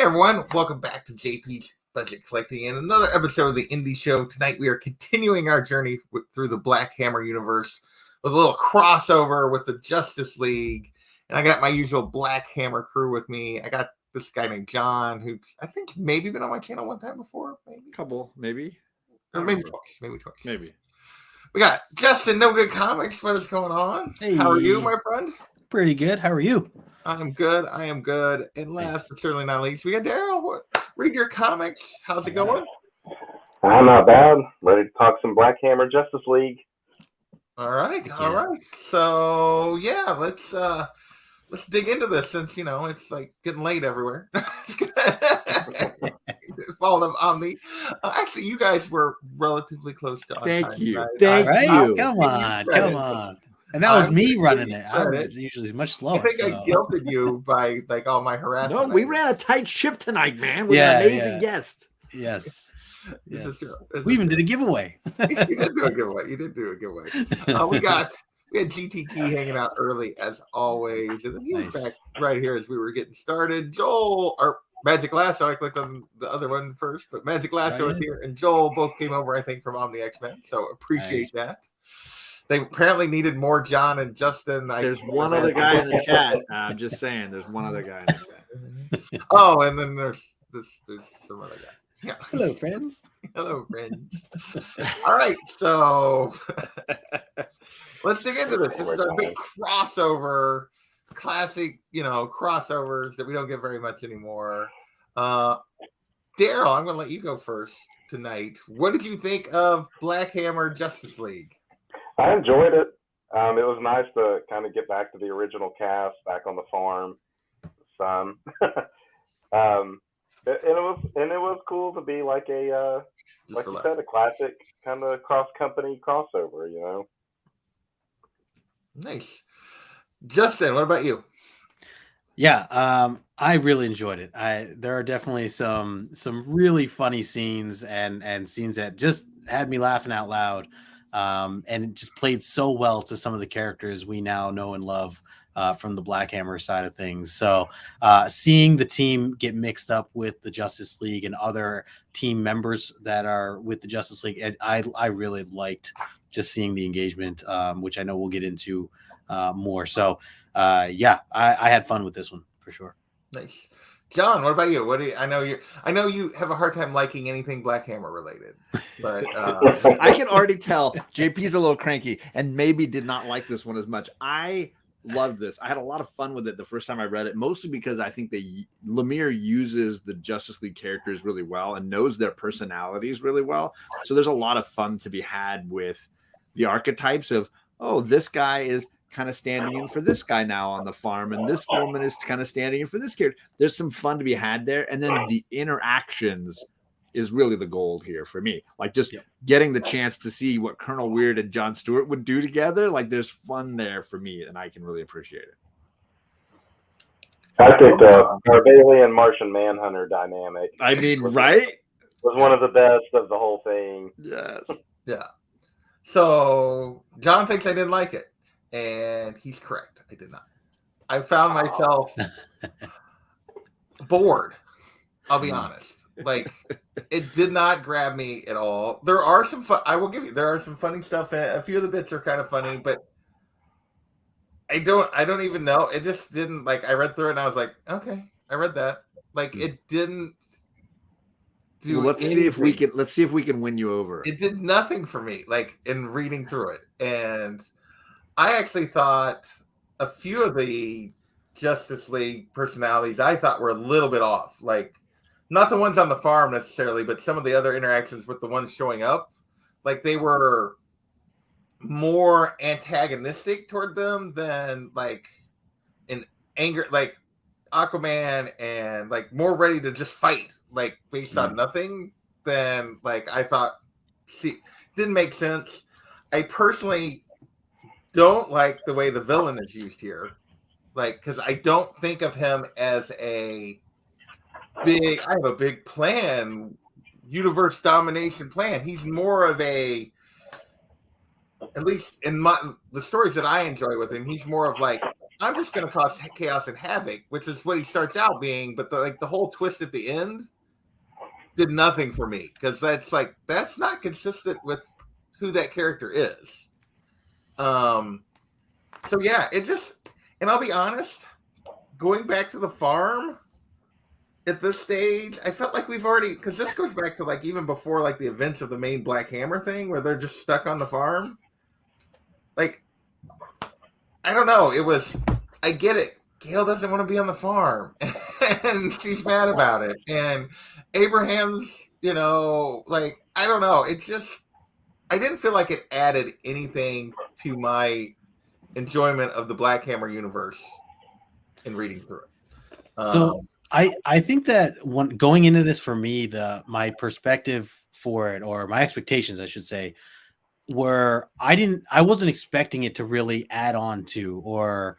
everyone, welcome back to JP's Budget Collecting and another episode of the Indie Show. Tonight we are continuing our journey through the Black Hammer universe with a little crossover with the Justice League. And I got my usual Black Hammer crew with me. I got this guy named John, who I think maybe been on my channel one time before. Maybe. Couple, maybe. Or maybe twice. Maybe. We got Justin, No Good Comics. What is going on? Hey. How are you, my friend? Pretty good. How are you? I am good. And last but certainly not least, we got Daryl. Read your comics. How's it going? I'm not bad. Ready to talk some Black Hammer Justice League. All right. So yeah, let's dig into this since it's like getting late everywhere. Fall of Omni. Actually, you guys were relatively close to. Thank you. Thank you. Come on. And that was me running it. I'm usually much slower. I think I guilted you by all my harassment. No, we ran a tight ship tonight, man. With an amazing guest. Yes. We even did a giveaway. You did do a giveaway. We had GTT hanging out early as always, and then he was back right here as we were getting started. Joel, or Magic Lasso, I clicked on the other one first, but Magic Lasso is here, and Joel both came over, I think, from Omni X-Men, so appreciate that. They apparently needed more John and Justin. There's one other guy in the chat. I'm just saying, there's one other guy in the chat. Oh, and then there's some other guy. Yeah. Hello, friends. All right, so let's dig into this. This is our big crossover, classic, crossovers that we don't get very much anymore. Daryl, I'm going to let you go first tonight. What did you think of Black Hammer Justice League? I enjoyed it. It was nice to kind of get back to the original cast, back on the farm, son. And it was cool to be like a like you said, a classic kind of cross-company crossover, Nice. Justin, what about you? Yeah, I really enjoyed it. There are definitely some really funny scenes and scenes that just had me laughing out loud. And it just played so well to some of the characters we now know and love from the Black Hammer side of things. So seeing the team get mixed up with the Justice League and other team members that are with the Justice League, I really liked just seeing the engagement, which I know we'll get into more. So I had fun with this one for sure. Nice. John, what about you? I know you have a hard time liking anything Black Hammer related, but I can already tell JP's a little cranky and maybe did not like this one as much. I loved this. I had a lot of fun with it the first time I read it, mostly because I think Lemire uses the Justice League characters really well and knows their personalities really well. So there's a lot of fun to be had with the archetypes of, oh, this guy is kind of standing in for this guy now on the farm, and this woman is kind of standing in for this character. There's some fun to be had there, and then the interactions is really the gold here for me. Like just getting the chance to see what Colonel Weird and John Stewart would do together. Like there's fun there for me, and I can really appreciate it. I think the Barbalian Martian Manhunter dynamic. I mean, right? Was one of the best of the whole thing. Yes. Yeah. So John thinks I didn't like it. And he's correct. I did not. I found myself bored. I'll be honest. Like, it did not grab me at all. There are some fun. I will give you. There are some funny stuff. A few of the bits are kind of funny, but I don't even know. It just didn't. Like, I read through it and I was like, okay, I read that. Like, it didn't do. Well, let's see if we can win you over. It did nothing for me. Like in reading through it, and I actually thought a few of the Justice League personalities I thought were a little bit off. Like, not the ones on the farm necessarily, but some of the other interactions with the ones showing up. Like, they were more antagonistic toward them than, like, in anger, like Aquaman, and, like, more ready to just fight, like, based on nothing than, like, I thought, didn't make sense. I personally don't like the way the villain is used here, like, because I don't think of him as I have a big plan, universe domination plan. He's more of a, at least in the stories that I enjoy with him, he's more of like I'm just going to cause chaos and havoc, which is what he starts out being. But the whole twist at the end did nothing for me because that's not consistent with who that character is. So yeah, and I'll be honest, going back to the farm at this stage, I felt like we've already, because this goes back to like even before like the events of the main Black Hammer thing where they're just stuck on the farm. Like, I don't know. I get it. Gail doesn't want to be on the farm and she's mad about it. And Abraham's, like, I don't know. It's just, I didn't feel like it added anything to my enjoyment of the Black Hammer universe in reading through it. So I think that going into this for me, my perspective for it, or my expectations, I should say, were I wasn't expecting it to really add on to or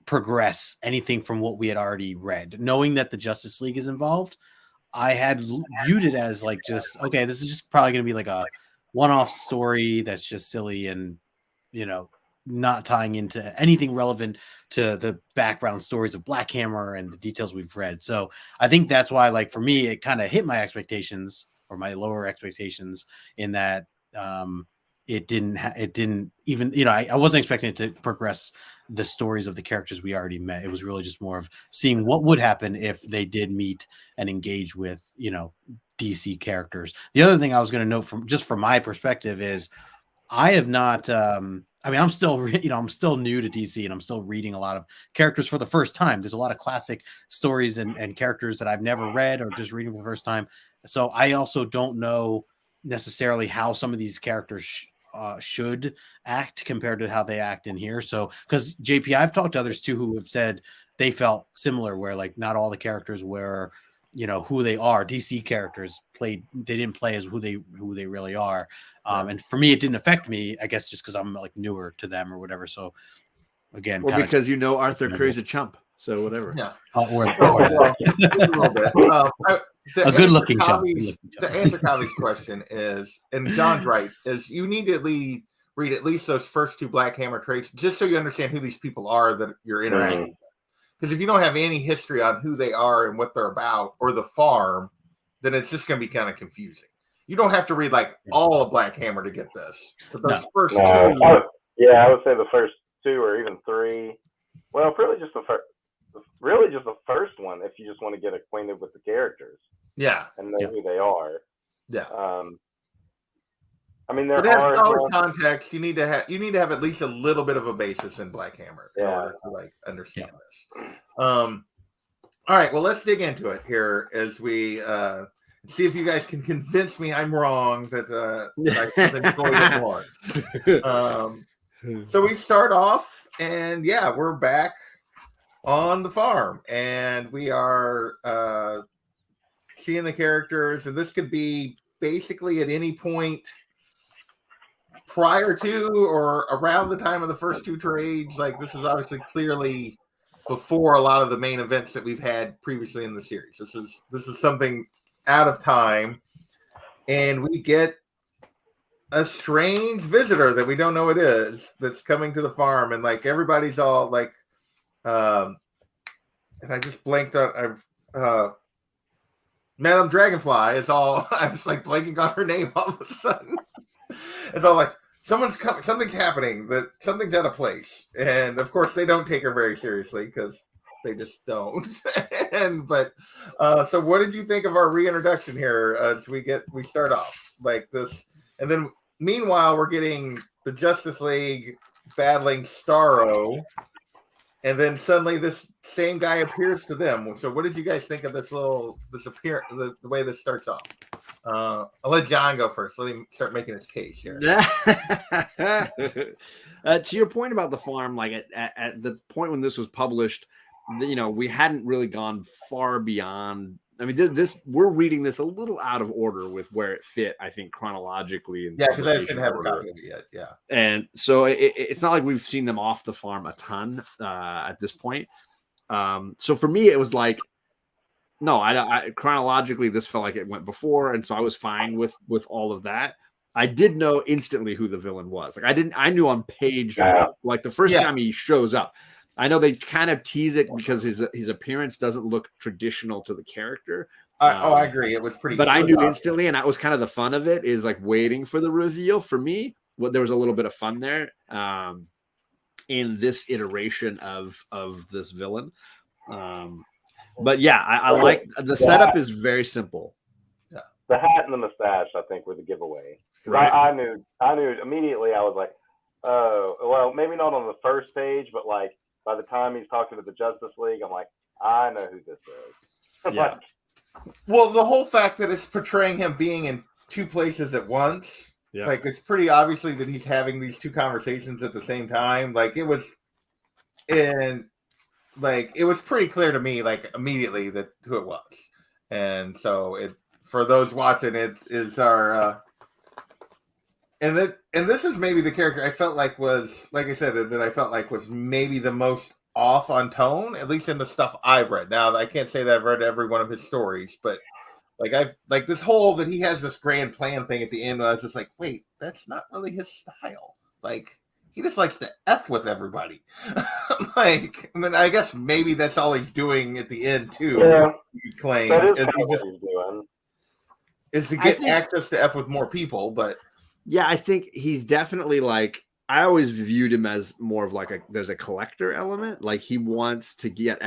progress anything from what we had already read. Knowing that the Justice League is involved, I had viewed it as like just, okay, this is just probably going to be like a one-off story that's just silly and, not tying into anything relevant to the background stories of Black Hammer and the details we've read. So I think that's why, like, for me, it kind of hit my expectations or my lower expectations in that it didn't even, I wasn't expecting it to progress the stories of the characters we already met. It was really just more of seeing what would happen if they did meet and engage with, DC characters. The other thing I was going to note from my perspective is I have not, I'm still, I'm still new to DC and I'm still reading a lot of characters for the first time. There's a lot of classic stories and characters that I've never read or just reading for the first time. So I also don't know necessarily how some of these characters should act compared to how they act in here. So, because JP, I've talked to others too who have said they felt similar, where like not all the characters were, who they are. DC characters they didn't play as who they really are. And for me, it didn't affect me, I guess, just because I'm like newer to them or whatever. So again, or because Arthur Curry's a chump, so whatever. Yeah, or a little bit. A good-looking chump. To answer Kylie's question is, and John's right, is you need to read at least those first two Black Hammer traits just so you understand who these people are that you're interacting with. Because if you don't have any history on who they are and what they're about or the farm, then it's just going to be kind of confusing. You don't have to read like all of Black Hammer to get this. But those first two. I would say the first two or even three. Well, really just the first one if you just want to get acquainted with the characters. Yeah. And know who they are. Yeah. There are solid context. You need to have at least a little bit of a basis in Black Hammer in order to like understand this. All right, well, let's dig into it here as we see if you guys can convince me I'm wrong that I've enjoyed it more. So we start off, and we're back on the farm, and we are seeing the characters, and this could be basically at any point prior to or around the time of the first two trades. Like, this is obviously clearly before a lot of the main events that we've had previously in the series. This is something out of time, and we get a strange visitor that we don't know it is that's coming to the farm, and like everybody's all like and I just blanked on Madame Dragonfly is all I was like blanking on her name all of a sudden. It's all like someone's coming, something's happening, that something's out of place. And of course they don't take her very seriously because they just don't. So what did you think of our reintroduction here as we start off like this? And then meanwhile we're getting the Justice League battling Starro. And then suddenly this same guy appears to them. So what did you guys think of this appearance, the way this starts off? I'll let John go first. Let him start making his case here. To your point about the farm, like at the point when this was published, we hadn't really gone far beyond. I mean, we're reading this a little out of order with where it fit, I think, chronologically. Because I didn't have a copy of it yet. Yeah. And so it's not like we've seen them off the farm a ton at this point. So for me, it was like, no, I chronologically, this felt like it went before. And so I was fine with all of that. I did know instantly who the villain was. Like I knew on page, like the first time he shows up, I know they kind of tease it because his appearance doesn't look traditional to the character. I agree. It was pretty. But I it was knew obvious. instantly, and that was kind of the fun of it, is like waiting for the reveal. For me, there was a little bit of fun there in this iteration of this villain. But yeah, I like the setup is very simple. The hat and the mustache, I think, were the giveaway. Right. I knew immediately. I was like, oh, well, maybe not on the first page, but like by the time he's talking to the Justice League, I'm like, I know who this is. Yeah. Like, Well, the whole fact that it's portraying him being in two places at once, Yeah. like it's pretty obviously that he's having these two conversations at the same time. Like it was, and like it was pretty clear to me, like immediately that who it was, and so it for those watching it is our, and this is maybe the character I felt like was, like I said, that I felt like was maybe the most off on tone, at least in the stuff I've read. Now I can't say that I've read every one of his stories, but like I've like this whole that he has this grand plan thing at the end. I was just like, wait, that's not really his style. Like he just likes to F with everybody. Like, I mean, I guess maybe that's all he's doing at the end too. Yeah. You claim that is is, kind of what he's doing. is to I get think- access to F with more people, but Yeah, I think he's definitely like, I always viewed him as more of like there's a collector element. Like he wants to get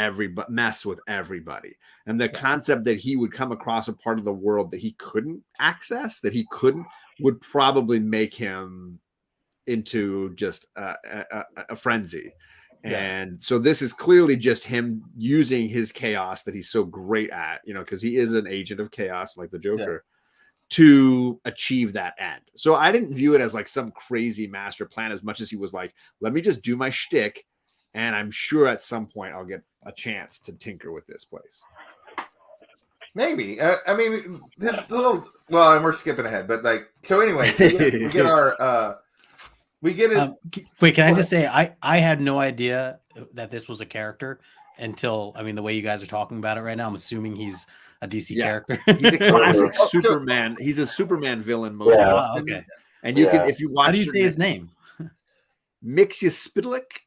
mess with everybody. And the concept that he would come across a part of the world that he couldn't access, would probably make him into just a frenzy. Yeah. And so this is clearly just him using his chaos that he's so great at, because he is an agent of chaos like the Joker. To achieve that end. So I didn't view it as like some crazy master plan as much as he was like, let me just do my shtick, and I'm sure at some point I'll get a chance to tinker with this place. maybe. I mean, this little. Well, and we're skipping ahead, but like, so anyway, we get our. We get it. Wait, can I What? just say I had no idea that this was a character until, I mean, the way you guys are talking about it right now, I'm assuming he's a DC Yeah. character. He's a classic Oh, so- Superman. He's a Superman villain most Yeah. often. Okay. And you Yeah. can, if you watch, How do you say his name? Mixiaspitalik.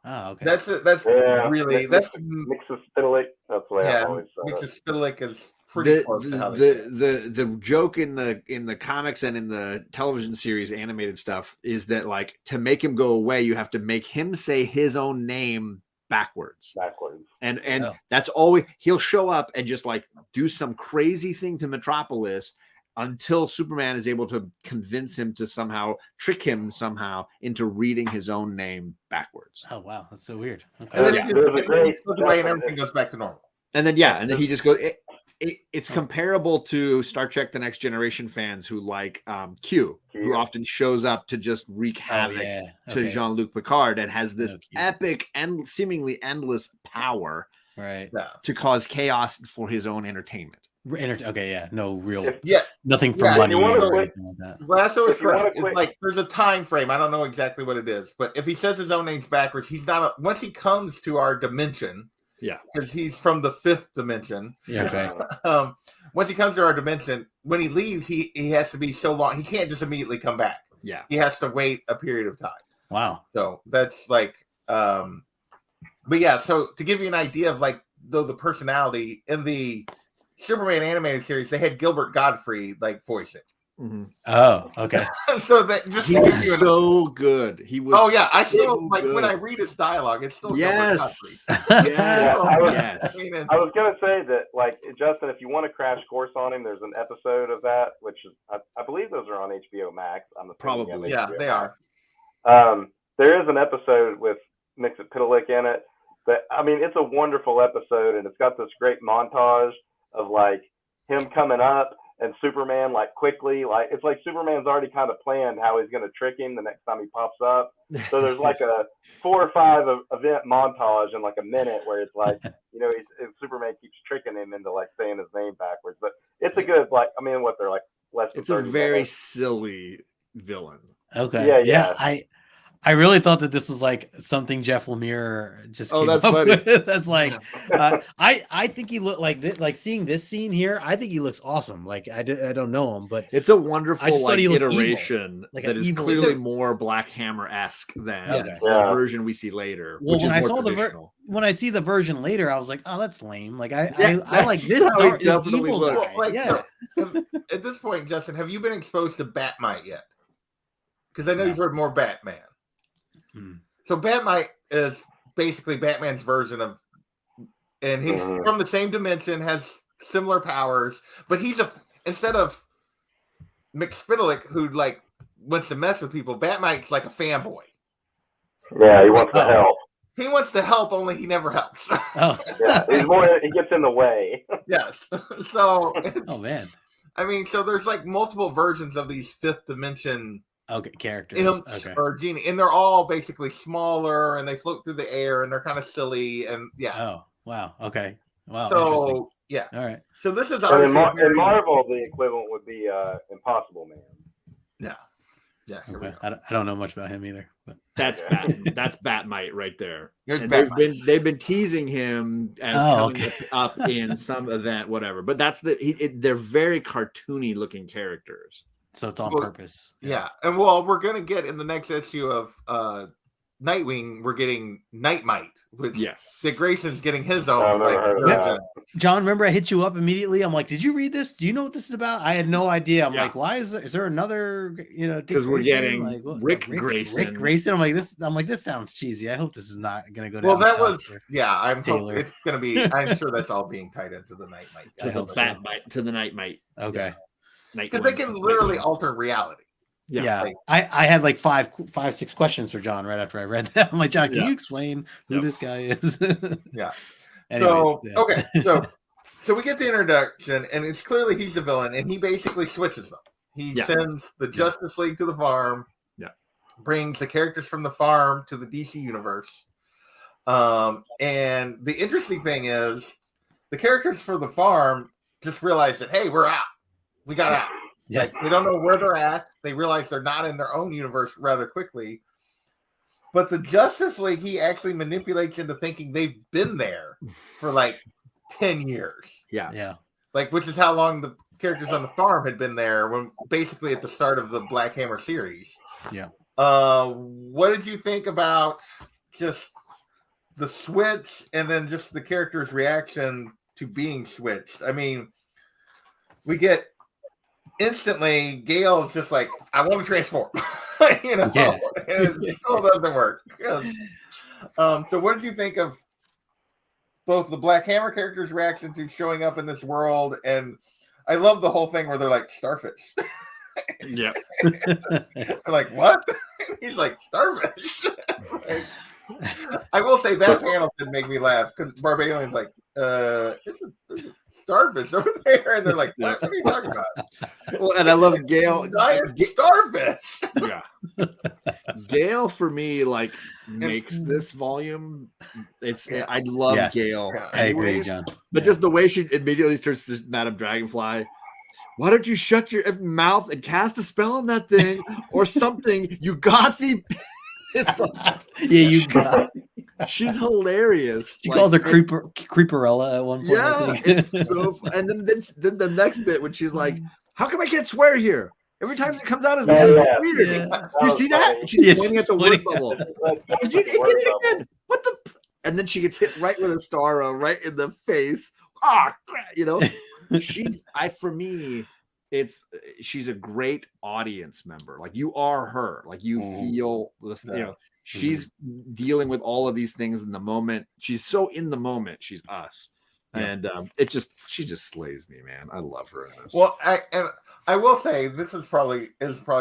Oh, okay. That's Yeah. really that's Mixes Spitalik. That's the way I yeah. always said it. Mixaspitalik is pretty The, close to how they say it. the joke in the comics and in the television series animated stuff is that like to make him go away, you have to make him say his own name backwards. And Oh. that's always, he'll show up and just like do some crazy thing to Metropolis until Superman is able to convince him to trick him somehow into reading his own name backwards. Oh, wow. That's so weird. Okay. And then Yeah, he there's a just great goes away and definition. everything goes back to normal. And then and then he just goes. It's comparable to Star Trek: The Next Generation fans who like Q, who Q. often shows up to just wreak Oh, havoc yeah. to Okay. Jean-Luc Picard and has this Oh, Q. epic and seemingly endless power Right. Yeah. to cause chaos for his own entertainment. Okay, yeah. No real, If- Yeah. nothing for Yeah, money you wanna or quit- anything like that. Lasso is If you wanna correct. It's quit- like there's a time frame. I don't know exactly what it is, but if he says his own name's backwards, he's not. Once he comes to our dimension, Yeah. because he's from the fifth dimension. Yeah, okay. Once he comes to our dimension, when he leaves, he has to be so long. He can't just immediately come back. Yeah. He has to wait a period of time. Wow. So that's like, but yeah. So to give you an idea of like the personality in the Superman animated series, they had Gilbert Godfrey like voice it. Oh, okay. So that just He to give was you an- so good. He was. oh yeah, I so still like when good. I read his dialogue, it's still Yes. Gilbert Yes. Yeah, I was- Yes. Godfrey. I mean, I was gonna say that, like, Justin, if you want a crash course on him, there's an episode of that, which is, I believe those are on HBO Max. I'm assuming Probably. you have yeah, HBO they Max. are. There is an episode with Mixaspitalik in it that, I mean, it's a wonderful episode, and it's got this great montage of like him coming up and Superman like quickly, like it's like Superman's already kind of planned how he's going to trick him the next time he pops up. So there's like a 4 or 5 event montage in like a minute where it's like, Superman keeps tricking him into like saying his name backwards. But it's a good, like, I mean, what they're like less than It's a 30 very minutes. silly villain. Okay. Yeah, Yeah. yeah. I really thought that this was like something Jeff Lemire just Oh, came that's up funny. with. That's like I think he looked like this, like seeing this scene here. I think he looks awesome. Like I don't know him, but It's a wonderful I just thought like he looked evil. iteration Like that an is evil- clearly more Black Hammer-esque than Okay. the Yeah. version we see later. Well, which when is I more saw the traditional. when I see the version later, I was like, oh, that's lame. Like I Yeah, like that's this, how he dark, this definitely evil looks. guy. Well, like, Yeah. so, at this point, Justin, have you been exposed to Batmite yet? Because I know No. you've heard more Batman. Hmm. So Batmite is basically Batman's version of, and he's Mhm. from the same dimension, has similar powers, but instead of McSpittalick, who like wants to mess with people, Batmite's like a fanboy. Yeah, he wants to Oh. help. He wants to help, only he never helps. Oh, Yeah, he gets in the way. Yes. So, oh man. I mean, so there's like multiple versions of these fifth dimension Okay, characters. imps Okay. or genie, and they're all basically smaller and they float through the air and they're kind of silly and yeah. Oh, wow. Okay. Wow. Interesting. So yeah. All right. So this is And in, obviously in Marvel, the equivalent would be Impossible Man. yeah. Here we Okay. go. I don't know much about him either, but That's that's Batmite right there. Here's And Batmite. they've been teasing him as Oh, coming okay. up in some event, whatever. But that's they're very cartoony looking characters. so it's on Well, purpose. Yeah. And well, we're gonna get in the next issue of Nightwing, we're getting Nightmite, which Yes. Dick Grayson's getting his I've own. never like, heard of version. that. John, remember I hit you up immediately? I'm like, did you read this? Do you know what this is about? I had no idea. I'm Yeah. like, why is there another, Dick 'Cause we're Grayson? getting like, what- Rick Rick Grayson. Grayson. I'm like, this sounds cheesy. I hope this is not gonna go down. Well, that south was for- yeah. I'm Taylor. it's gonna be. I'm sure that's all being tied into the Nightmite. I hope so. Batmite to the Nightmite. okay. Because they can literally alter reality. Yeah, like- I had like 6 questions for John right after I read that. I'm like, John, can Yeah. you explain who Yep. this guy is? Yeah. Anyways, So yeah. okay, so we get the introduction, and it's clearly he's the villain, and he basically switches them. He Yeah. sends the Justice League to the farm. Yeah. Brings the characters from the farm to the DC universe. And the interesting thing is, the characters for the farm just realize that hey, we're out. We got out. Yeah. Like, they don't know where they're at. They realize they're not in their own universe rather quickly. But the Justice League, he actually manipulates into thinking they've been there for like 10 years. Yeah. Like, which is how long the characters on the farm had been there when basically at the start of the Black Hammer series. Yeah. What did you think about just the switch and then just the character's reaction to being switched? I mean, we get instantly Gale is just like, I want to transform. Yeah. And it still doesn't work. So what did you think of both the Black Hammer character's reaction to showing up in this world, and I love the whole thing where they're like starfish. Yeah. They're like, what? He's like, starfish. Like, I will say that panel did make me laugh because Barbalian's like, there's a starfish over there, and they're like, what are you talking about? Well, and I love Gale. Giant starfish. Yeah. Gale for me like makes this volume. I love Yes. Gale. Yeah. I agree, anyways, John. But Yeah. just the way she immediately starts to Madame Dragonfly. Why don't you shut your mouth and cast a spell on that thing or something? You gothy. It's like, yeah, you got. she's hilarious. She Like, calls her it- Creeperella at one point. I Yeah, think. it's so. And then the next bit when she's like, "How come I can't swear here? Every time it comes out as Yeah, yeah. weird." Yeah. You see that? funny. She's Yeah, pointing she's at the pointing word bubble. Like, Did you it did it again? What the? And then she gets hit right with a star right in the face. Ah, for me, she's a great audience member. Like you are her. Like you feel Yeah. she's dealing with all of these things in the moment. She's so in the moment. She's us. Yeah. And she just slays me, man. I love her in this. Well, I will say this is probably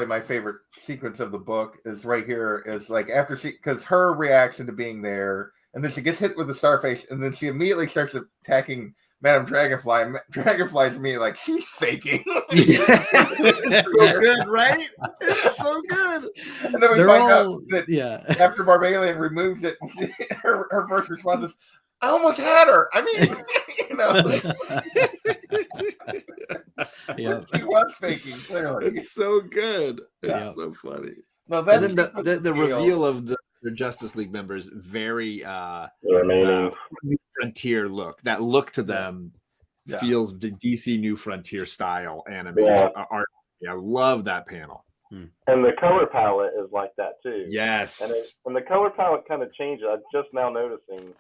my favorite sequence of the book. Is right here is like after because her reaction to being there, and then she gets hit with the starface, and then she immediately starts attacking Madame Dragonfly. And Dragonfly's me like she's faking. It's so good, right? It's so good. And then we They're find all, out that yeah. after Barbalian removes it, her first response is, "I almost had her." I mean, Yeah. she was faking clearly. It's so good. It's Yeah. so funny. No, And that's then the because the of Gale. reveal of the Justice League members, very The remaining. Frontier look. That look to them Yeah. feels the DC New Frontier style animation Yeah. art. I love that panel. And the color palette is like that too. Yes. And the color palette kind of changes. I'm just now noticing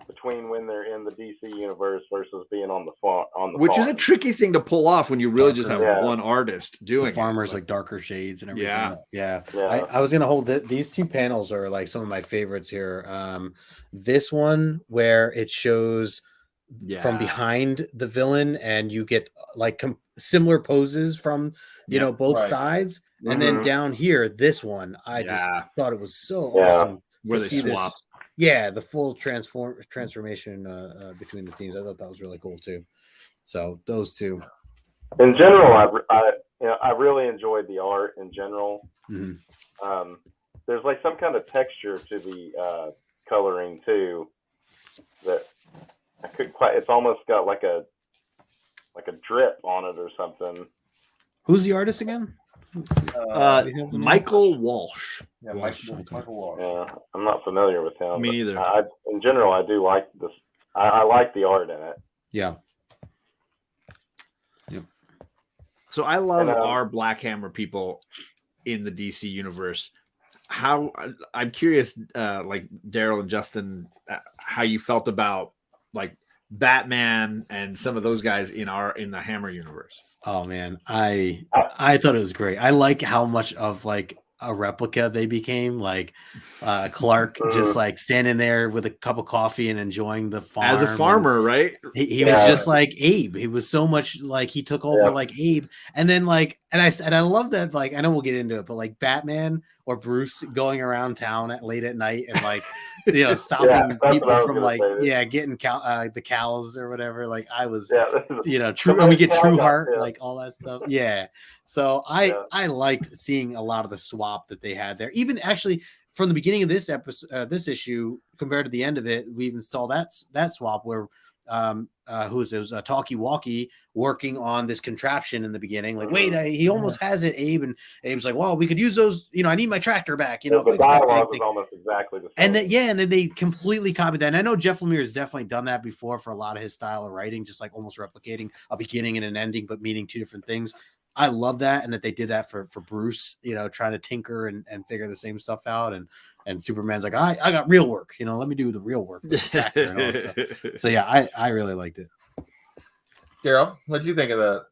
between when they're in the DC universe versus being on the farm. Which is a tricky thing to pull off when you really just have Yeah. one artist doing The farmers it. like darker shades and everything. Yeah. Yeah. Yeah. I was gonna hold these two panels are like some of my favorites here. This one where it shows from behind the villain and you get like similar poses from both Right. sides. And then Mhm. down here, this one, I just thought it was so Yeah. awesome Where to they see swap. this. Yeah, the full transformation between the teams. I thought that was really cool too. So those two. In general, I really enjoyed the art in general. Mhm. There's like some kind of texture to the coloring too that I couldn't quite. It's almost got like a drip on it or something. Who's the artist again? Michael Walsh. Yeah, Walsh, Michael Walsh. Yeah, I'm not familiar with him. Me but neither. In general, I do like this. I like the art in it. Yeah. So I love And, our Black Hammer people in the DC universe. How I'm curious, like Daryl and Justin, how you felt about like Batman and some of those guys in the Hammer universe. Oh man, I thought it was great. I like how much of like a replica they became. Like Clark just like standing there with a cup of coffee and enjoying the farm As a farmer, right? He was just like Abe. He was so much like he took over like Abe. And then like and I love that, like I know we'll get into it, but like Batman or Bruce going around town late at night and like stopping people from like getting the cows or whatever. Like I was true, and we get True Heart, like all that stuff. Yeah. So I liked seeing a lot of the swap that they had there. Even actually from the beginning of this episode, this issue compared to the end of it, we even saw that swap where it was a Talkie Walkie working on this contraption in the beginning. Like, wait, he almost has it, Abe, and Abe's like, well, we could use those. I need my tractor back. The dialogue is almost exactly the same. And then they completely copied that. And I know Jeff Lemire has definitely done that before for a lot of his style of writing, just like almost replicating a beginning and an ending, but meaning two different things. I love that, and that they did that for Bruce, trying to tinker and figure the same stuff out. And Superman's like, I got real work, let me do the real work. So yeah, I really liked it. Daryl, what do you think of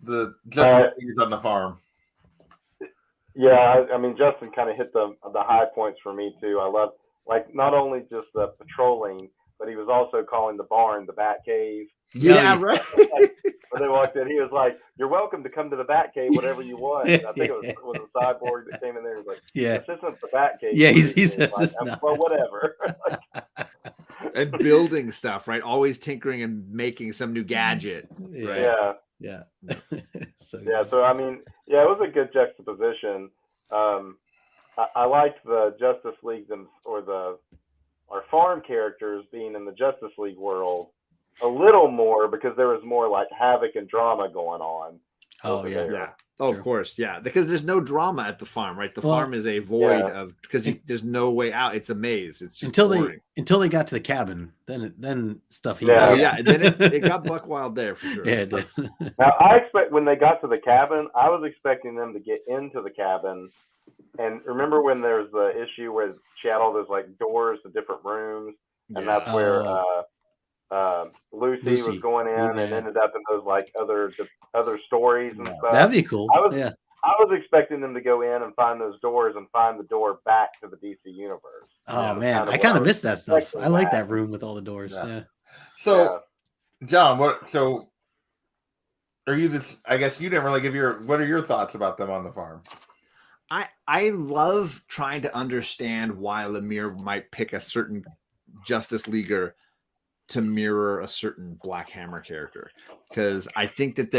the Justice League on the farm? Yeah, I mean Justin kind of hit the high points for me too. I love like not only just the patrolling, but he was also calling the barn the Bat Cave. Yeah, right. When they walked in, he was like, "You're welcome to come to the Bat Cave, whatever you want." And I think it was a cyborg that came in there and was like, "This isn't the Bat Cave." Yeah, he says like, well, whatever. And building stuff, right? Always tinkering and making some new gadget. Right? Yeah. So I mean, it was a good juxtaposition. I liked the Justice League our farm characters being in the Justice League world a little more because there was more like havoc and drama going on. Oh yeah. Yeah. Oh, of course, yeah. Because there's no drama at the farm, right? The farm is a void of because there's no way out. It's a maze. It's just until they got to the cabin. Then stuff. Then it got buck wild there for sure. Yeah, it did. Now I expect when they got to the cabin, I was expecting them to get into the cabin. And remember when there's the issue where she had all those like doors to different rooms, and that's where Lucy was going in and ended up in those like other stories and stuff. That'd be cool. I was expecting them to go in and find those doors and find the door back to the DC universe. Oh man, I kind of miss that stuff. I like that room with all the doors. Yeah. So, John, are you this? I guess you didn't really give what are your thoughts about them on the farm? I love trying to understand why Lemire might pick a certain Justice Leaguer to mirror a certain Black Hammer character, because I think that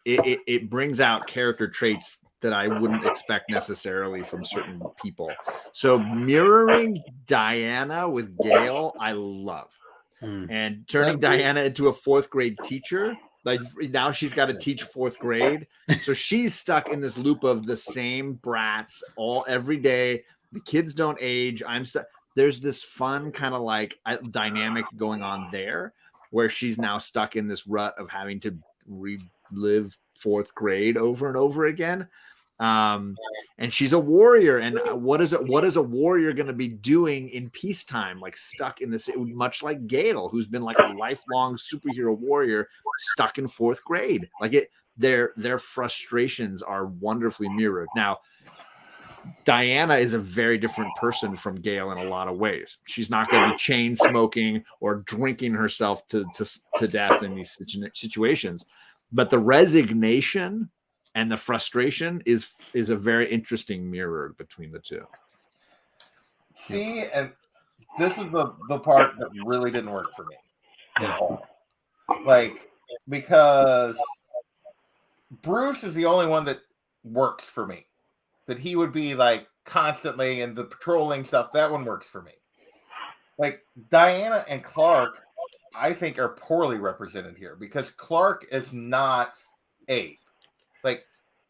it brings out character traits that I wouldn't expect necessarily from certain people. So mirroring Diana with Gale, I love. And turning Diana into a 4th grade teacher Like now she's got to teach 4th grade. So she's stuck in this loop of the same brats every day. The kids don't age. I'm stuck. There's this fun kind of like dynamic going on there where she's now stuck in this rut of having to relive 4th grade over and over again. And she's a warrior. And what is a warrior going to be doing in peacetime? Like stuck in this, much like Gale, who's been like a lifelong superhero warrior stuck in 4th grade. Like their frustrations are wonderfully mirrored. Now, Diana is a very different person from Gale in a lot of ways. She's not going to be chain smoking or drinking herself to death in these situations, but the resignation and the frustration is a very interesting mirror between the two. See, and this is the part that really didn't work for me at all. Like, because Bruce is the only one that works for me. That he would be like constantly and the patrolling stuff, that one works for me. Like Diana and Clark, I think are poorly represented here because Clark is not Abe. Like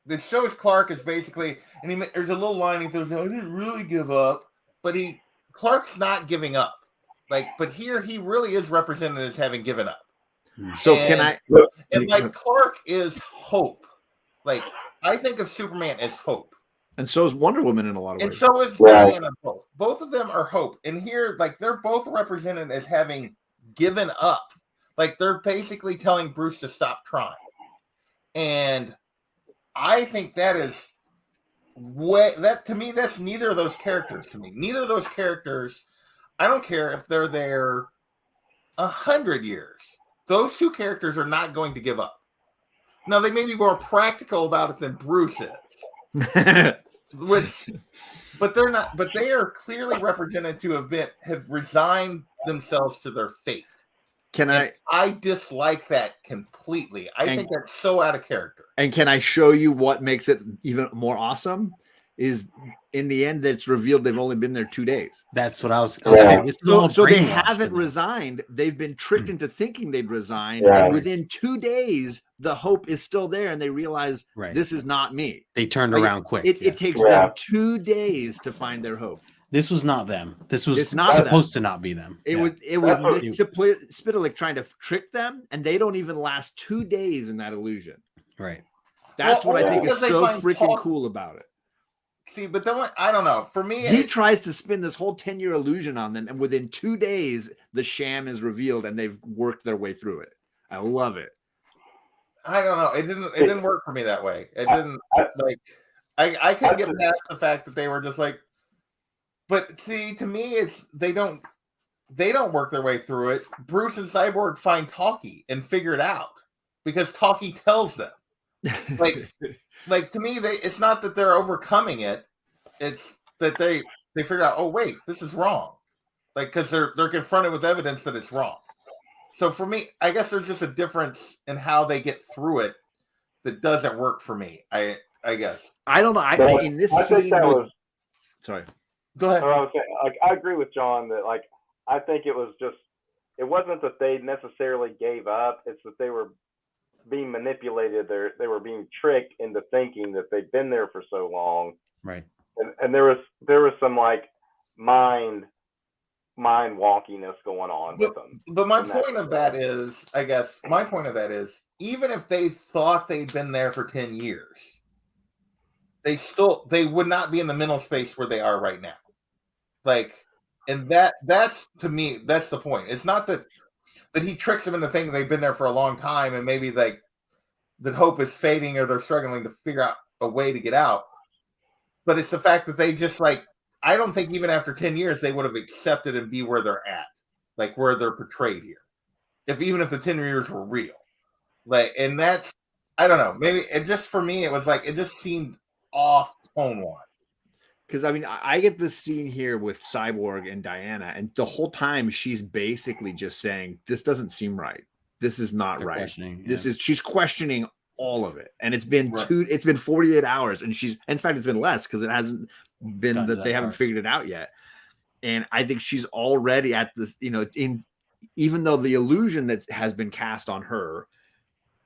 the show's Clark is basically, and there's a little line he says, "I didn't really give up," but Clark's not giving up. Like, but here he really is represented as having given up. So and like Clark is hope. Like I think of Superman as hope. And so is Wonder Woman in a lot of ways. And so is Diana both. Both of them are hope. And here, like, they're both represented as having given up. Like, they're basically telling Bruce to stop trying. And I think that is to me, that's neither of those characters to me. Neither of those characters, I don't care if they're there 100 years. Those two characters are not going to give up. Now, they may be more practical about it than Bruce is. But they're not. But they are clearly represented to have resigned themselves to their fate. I dislike that completely. I think that's so out of character. And can I show you what makes it even more awesome? Is in the end that it's revealed they've only been there 2 days. That's what I was saying. This is so they haven't resigned. They've been tricked into thinking they'd resigned. And within 2 days, the hope is still there, and they realize this is not me. They turned around quick. It takes them 2 days to find their hope. This was not them. This was not supposed to not be them. It was Spitalik trying to trick them, and they don't even last 2 days in that illusion. Right. That's what I think is so freaking cool about it. See, but then I don't know. For me, he tries to spin this whole 10-year illusion on them, and within 2 days, the sham is revealed, and they've worked their way through it. I love it. I don't know. It didn't work for me that way. It didn't like. I couldn't get past the fact that they were just like. But see, to me, it's they don't work their way through it. Bruce and Cyborg find Talkie and figure it out because Talkie tells them. Like to me, it's not that they're overcoming it; it's that they figure out, oh wait, this is wrong. Like because they're confronted with evidence that it's wrong. So for me, I guess there's just a difference in how they get through it that doesn't work for me. I guess I don't know. In this scene, sorry, go ahead. I was saying, like I agree with John that like I think it wasn't that they necessarily gave up; it's that they were being manipulated. They were being tricked into thinking that they'd been there for so long, right? And there was some like mind wonkiness going on with them. But my point of that is, I guess my point of that is, even if they thought they'd been there for 10 years, they would not be in the mental space where they are right now. Like, and that's to me, that's the point. It's not that he tricks them into thinking they've been there for a long time and maybe like that hope is fading or they're struggling to figure out a way to get out. But it's the fact that they just like, I don't think even after 10 years, they would have accepted and be where they're at, like where they're portrayed here. Even if the 10 years were real. Like, and that's, I don't know, maybe it just, for me, it was like, it just seemed off tone-wise. Because, I mean, I get this scene here with Cyborg and Diana, and the whole time she's basically just saying, this doesn't seem right. This is not right. She's questioning all of it. And it's been 48 hours. And in fact, it's been less because it hasn't been that they haven't figured it out yet. And I think she's already at this, even though the illusion that has been cast on her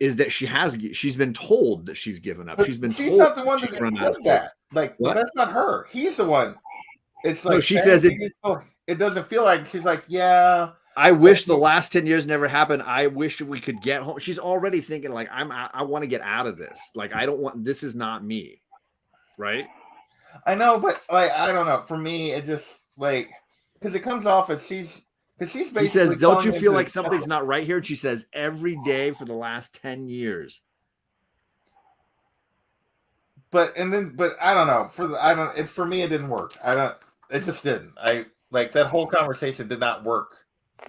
is that she's been told that she's given up. But she's been she's told not the one she's that run out said of that. Like, What? that's not her. He's the one. It's like No, she says it. It doesn't feel like she's like, yeah. I wish the last 10 years never happened. I wish we could get home. She's already thinking like, I want to get out of this. Like, I don't want. This is not me, right? I know, but like, I don't know. For me, it just like because it comes off as she's basically. He says, "Don't you calling feel into- like something's not right here?" And she says, "Every day for the last 10 years." But I don't know. For me, it didn't work. It just didn't. I like that whole conversation did not work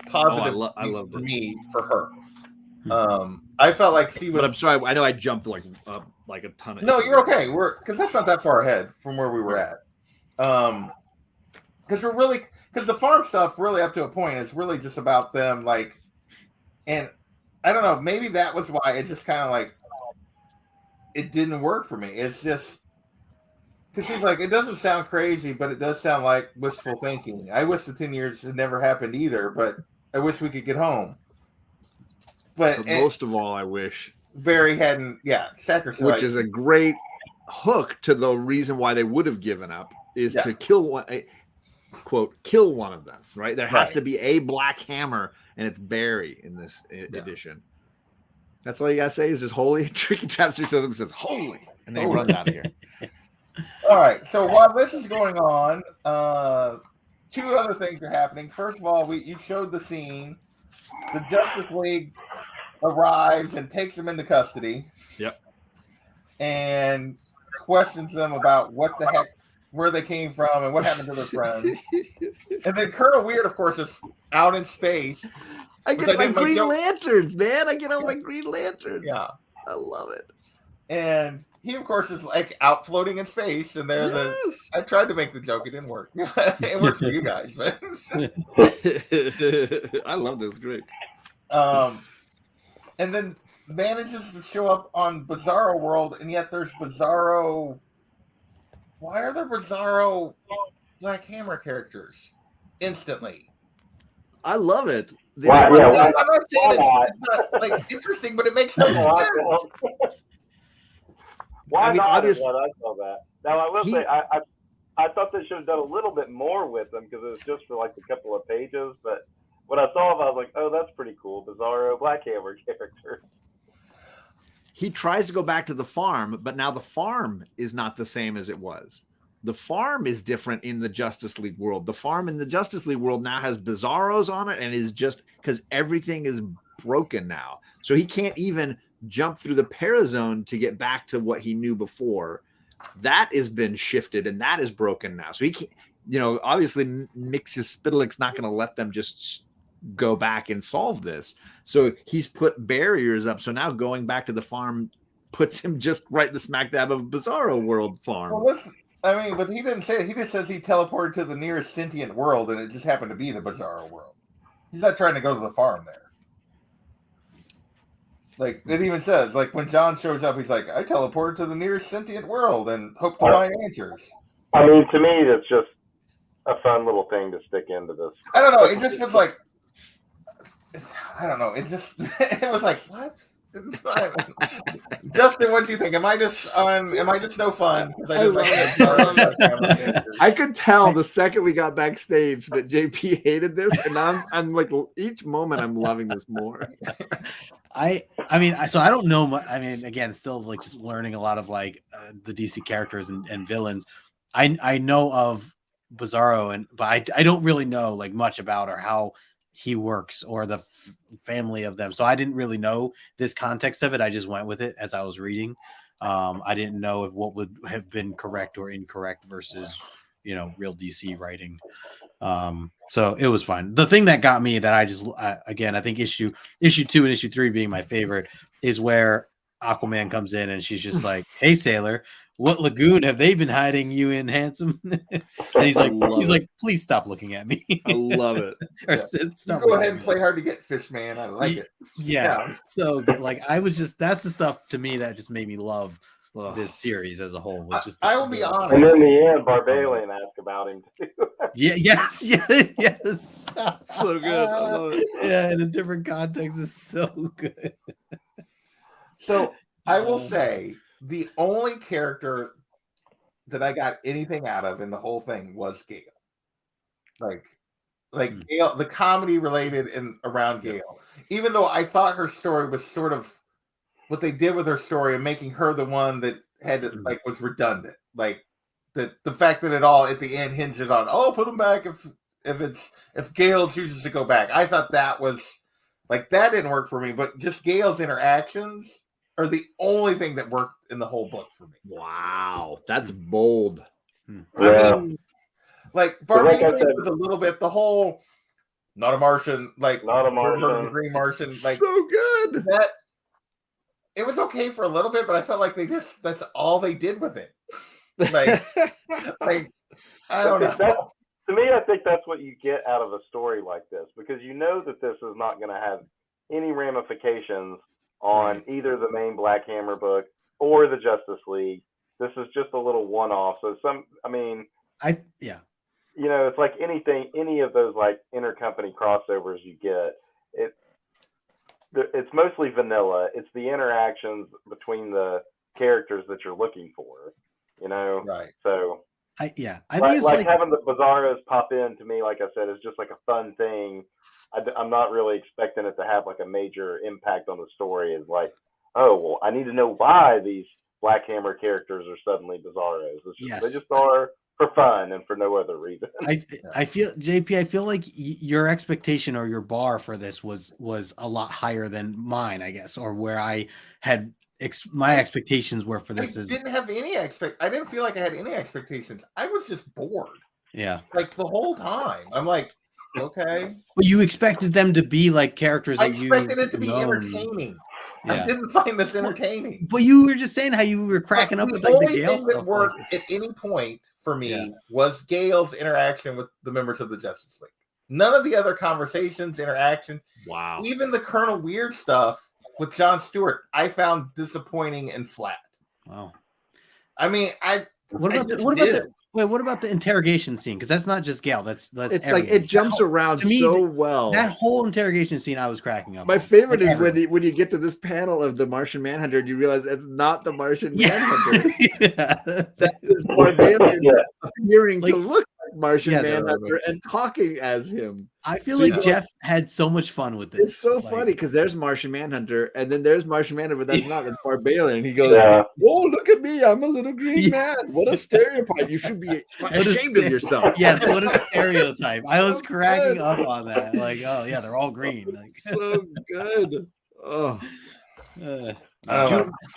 positive. I loved for it. me for her. I felt like she was. But I'm sorry. I know I jumped like a ton of. No, you're okay. Because that's not that far ahead from where we were at. Because the farm stuff really up to a point is really just about them like, and I don't know. Maybe that was why it just kind of like it didn't work for me. It's just because she's like, it doesn't sound crazy, but it does sound like wishful thinking. I wish the 10 years had never happened either, but I wish we could get home. But most of all, I wish Barry hadn't, sacrificed. Which is a great hook to the reason why they would have given up is to kill one, quote, kill one of them, right? There has to be a Black Hammer, and it's Barry in this edition. That's all you gotta say is just holy. Tricky Traps him says holy, and then he runs out of here. All right. So while this is going on, two other things are happening. First of all, you showed the scene. The Justice League arrives and takes them into custody. Yep. And questions them about what the heck, where they came from, and what happened to their friends. And then Colonel Weird, of course, is out in space. I get my Green Lanterns, man. I get all my Green Lanterns. Yeah. I love it. And he, of course, is like out floating in space. And they're I tried to make the joke. It didn't work. It worked for you guys, but I love this. Great. And then manages to show up on Bizarro World, and yet there's Bizarro. Why are there Bizarro Black Hammer characters instantly? I love it. I'm not saying it's not like interesting, but it makes no sense. Why not? Obviously, I saw that. Now I will say I thought they should have done a little bit more with them because it was just for like a couple of pages. But when I saw them, I was like, "Oh, that's pretty cool." Bizarro Black Hammer character. He tries to go back to the farm, but now the farm is not the same as it was. The farm is different in the Justice League world. The farm in the Justice League world now has Bizarros on it and is just because everything is broken now. So he can't even jump through the Parazone to get back to what he knew before. That has been shifted and that is broken now. So he can't, obviously Mxyzptlk's not going to let them just go back and solve this. So he's put barriers up. So now going back to the farm puts him just right in the smack dab of Bizarro World farm. Well, but he didn't say it. He just says he teleported to the nearest sentient world, and it just happened to be the Bizarro World. He's not trying to go to the farm there. Like, it even says, like, when John shows up, he's like, I teleported to the nearest sentient world and hope to find answers. I mean, to me, that's just a fun little thing to stick into this. I don't know. It just was like, I don't know. It was like, what? Justin, what do you think? Am I just no fun? I could tell the second we got backstage that JP hated this, and I'm like, each moment I'm loving this more. I mean, so I don't know. I mean, again, still like just learning a lot of like the DC characters and villains. I know of Bizarro, but I don't really know like much about or how he works or the family of them. So I didn't really know this context of it. I just went with it as I was reading. I didn't know if what would have been correct or incorrect versus, real DC writing. So it was fine. The thing that got me that again, I think issue 2 and issue 3 being my favorite is where Aquaman comes in and she's just like, "Hey, sailor, what lagoon have they been hiding you in, handsome?" And he's like, "Please stop looking at me." I love it. Go ahead and play hard to get, fish man. I like it. Yeah. So good. Like that's the stuff to me that just made me love this series as a whole. Was just I will be honest. And in the end, Barbalian asked about him too. Yes. So good. I love it. Yeah, in a different context is so good. So I will say the only character that I got anything out of in the whole thing was Gale. Like Gale, the comedy related and around Gale. Even though I thought her story was sort of what they did with her story and making her the one that had to, like, was redundant. Like the fact that it all at the end hinges on, oh, put him back if Gale chooses to go back. I thought that was like, that didn't work for me, but just Gale's interactions are the only thing that worked in the whole book for me. Wow, that's bold. I mean, like Barbarian was a little bit the whole not a Martian, like not a Martian, green Martian, like so good. That it was okay for a little bit, but I felt like that's all they did with it. Like, I don't know. To me, I think that's what you get out of a story like this, because you know that this is not going to have any ramifications on either the main Black Hammer book or the Justice League. This is just a little one-off. So you know, it's like any of those like intercompany crossovers you get. It's mostly vanilla. It's the interactions between the characters that you're looking for. You know, right? So I think it's like having the Bizarros pop in to me, like I said, is just like a fun thing. I'm not really expecting it to have like a major impact on the story. It's like, oh, well, I need to know why these Black Hammer characters are suddenly Bizarros. They just are for fun and for no other reason. I feel, JP, I feel like your expectation or your bar for this was a lot higher than mine, I guess, or where I had my expectations were for this. I didn't feel like I had any expectations. I was just bored. Yeah. Like the whole time. I'm like, okay. But you expected them to be like characters that I expected it to be entertaining. Yeah. I didn't find this entertaining. But you were just saying how you were cracking up with like the Gale stuff. The only thing that worked at any point for me was Gale's interaction with the members of the Justice League. None of the other conversations, interactions. Wow. Even the Colonel Weird stuff with John Stewart, I found disappointing and flat. Wow. I mean, what about the interrogation scene? Because that's not just Gale. That's it's everything. Like it jumps around so well. That whole interrogation scene, I was cracking up. My favorite is when you get to this panel of the Martian Manhunter and you realize it's not the Martian Manhunter. That is Barbalian appearing to look like Martian Manhunter and talking as him. I feel like Jeff had so much fun with this. It's so funny because there's Martian Manhunter and then there's Martian Manhunter, but that's not Barbalian. And he goes, "Oh, look at me! I'm a little green man. What a stereotype! You should be ashamed of yourself." Yes, what a stereotype! I was cracking up on that. Like, oh yeah, they're all green. Like, so good. Oh. Do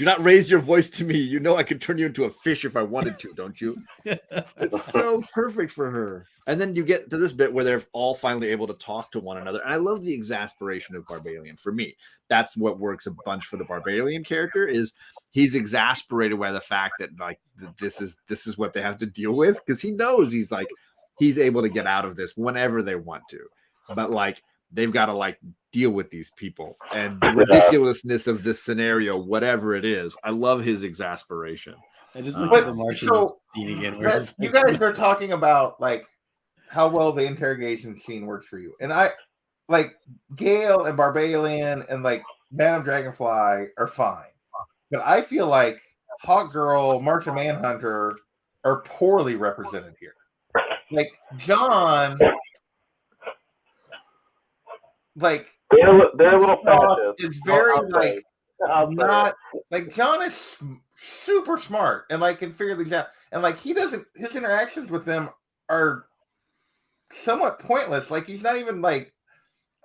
not raise your voice to me. You know I could turn you into a fish if I wanted to, don't you? It's so perfect for her. And then you get to this bit where they're all finally able to talk to one another. And I love the exasperation of Barbalian. For me, that's what works a bunch for the Barbalian character is he's exasperated by the fact that like this is what they have to deal with because he knows he's able to get out of this whenever they want to. But like they've got to like deal with these people and the ridiculousness of this scenario, whatever it is. I love his exasperation. I just look at the Martian scene again. You guys are talking about like how well the interrogation scene works for you. And I like Gale and Barbalian and like Madame Dragonfly are fine. But I feel like Hawk Girl, Martian Manhunter are poorly represented here. Like John, like they're a little fascist. It's very like not like John is super smart and like can figure these out. And like his interactions with them are somewhat pointless. Like he's not even like,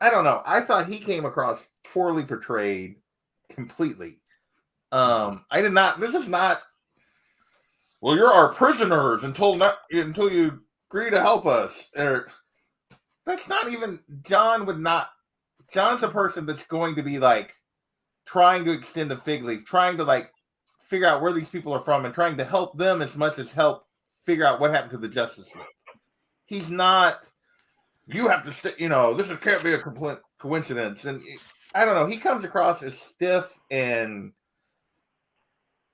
I don't know. I thought he came across poorly portrayed completely. This is not, well, you're our prisoners until you agree to help us. That's not even, John's a person that's going to be like trying to extend a fig leaf, trying to like figure out where these people are from and trying to help them as much as help figure out what happened to the Justice League. He's not, you have to this can't be a complete coincidence. And I don't know, he comes across as stiff and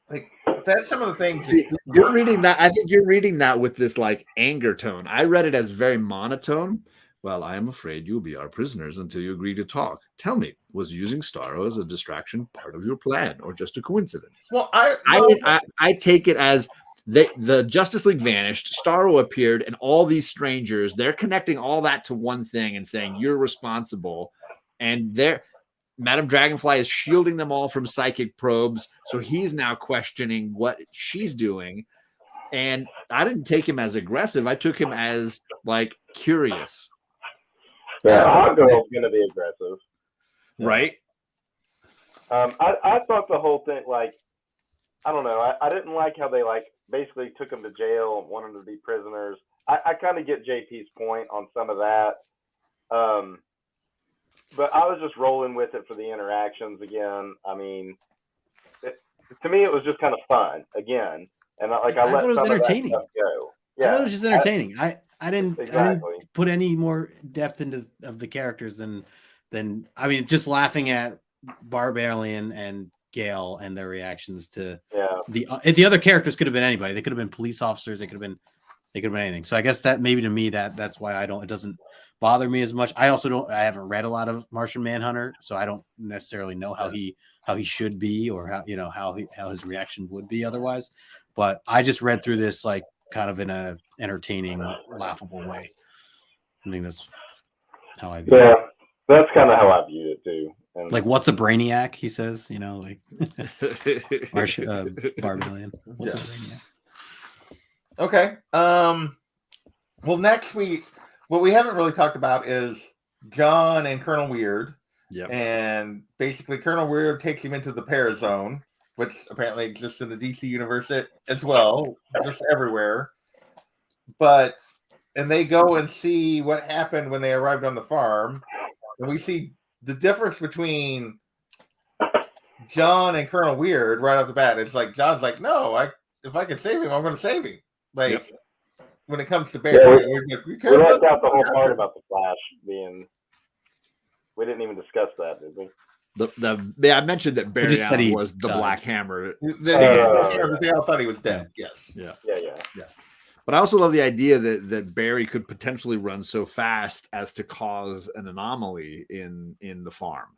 like, that's some of the things. See, you're reading that. I think you're reading that with this like anger tone. I read it as very monotone, Well, I am afraid you'll be our prisoners until you agree to talk. Tell me, was using Starro as a distraction part of your plan or just a coincidence? Well, I take it as the Justice League vanished, Starro appeared, and all these strangers, they're connecting all that to one thing and saying, you're responsible. And Madame Dragonfly is shielding them all from psychic probes. So he's now questioning what she's doing. And I didn't take him as aggressive. I took him as like curious. Yeah, Hot Girl's gonna be aggressive, right? I thought the whole thing, like, I don't know, I didn't like how they like basically took them to jail and wanted them to be prisoners. I kind of get JP's point on some of that, but I was just rolling with it for the interactions again. I mean, to me, it was just kind of fun again, and I let thought it was some entertaining. of that stuff go. I thought it was just entertaining. I didn't Exactly. put any more depth into of the characters than I mean, just laughing at Barbarian and Gale and their reactions to the other characters. Could have been anybody. They could have been police officers. They could have been anything. So I guess that maybe to me that's why it doesn't bother me as much. I haven't read a lot of Martian Manhunter, so I don't necessarily know how he should be or how his reaction would be otherwise. But I just read through this like kind of in a entertaining, laughable way. I think that's how I view it. That's kind of how I viewed it too. And like, what's a brainiac? He says, like Barbarian. What's a brainiac? Okay. Well, next what we haven't really talked about is John and Colonel Weird. Yeah. And basically, Colonel Weird takes him into the Parazone, which apparently exists in the DC universe as well, just everywhere. And they go and see what happened when they arrived on the farm, and we see the difference between John and Colonel Weird right off the bat. It's like John's like, no, if I can save him, I'm going to save him. Like when it comes to Barry, we left out the whole part about the Flash being. We didn't even discuss that, did we? I mentioned that Barry Allen was the Black Hammer. They all thought he was dead. Yes. Yeah. But I also love the idea that Barry could potentially run so fast as to cause an anomaly in the farm.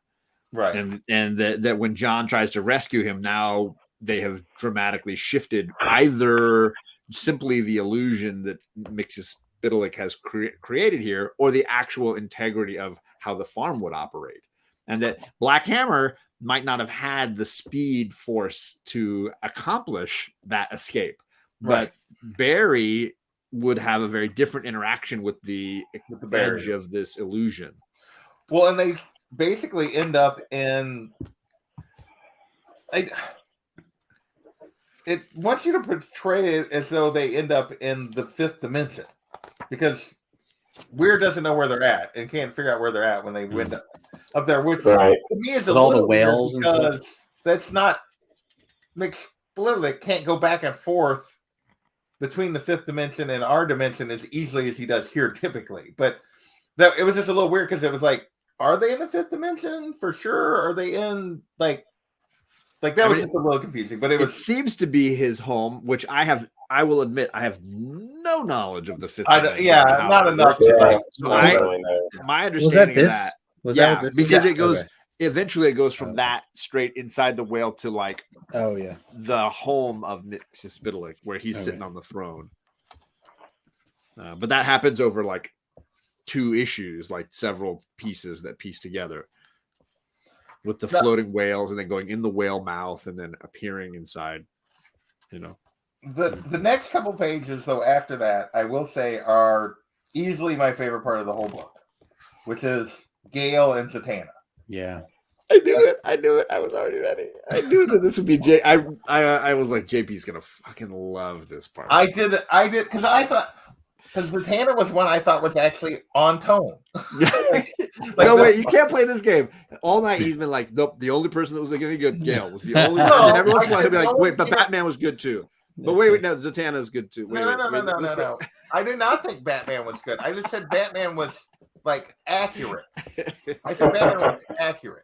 Right. And that when John tries to rescue him, now they have dramatically shifted either simply the illusion that Mxyzptlk has created here or the actual integrity of how the farm would operate. And that Black Hammer might not have had the speed force to accomplish that escape. But Barry would have a very different interaction with the edge of this illusion. Well, and they basically end up in. It wants you to portray it as though they end up in the fifth dimension, because Weird doesn't know where they're at and can't figure out where they're at when they end up there. Which to me is with all the whales and stuff. That's not Mxyzptlk can't go back and forth between the fifth dimension and our dimension as easily as he does here typically. But it was just a little weird because it was like, are they in the fifth dimension for sure? Are they in like that was just a little confusing, but it seems to be his home, which I will admit I have no knowledge of the fifth dimension. Not enough. My understanding of that. Because it goes eventually it goes from that straight inside the whale to like the home of Mxyzptlk where he's sitting on the throne. But that happens over like 2 issues, like several pieces that piece together with the floating whales and then going in the whale mouth and then appearing inside. The next couple pages though after that, I will say, are easily my favorite part of the whole book, which is Gale and Zatanna. Yeah. I knew it. I was already ready. I knew that this would be J. I was like, JP's gonna fucking love this part. I did because I thought Zatanna was one I thought was actually on tone. Wait, you can't play this game all night. He's been like, nope. The only person that was gonna be good, Gale was the only. And every once in a while he'll be like, wait, but Batman was good too. But wait, no, Zatanna is good too. No. I did not think Batman was good. I just said Batman was like accurate. I said Batman was accurate.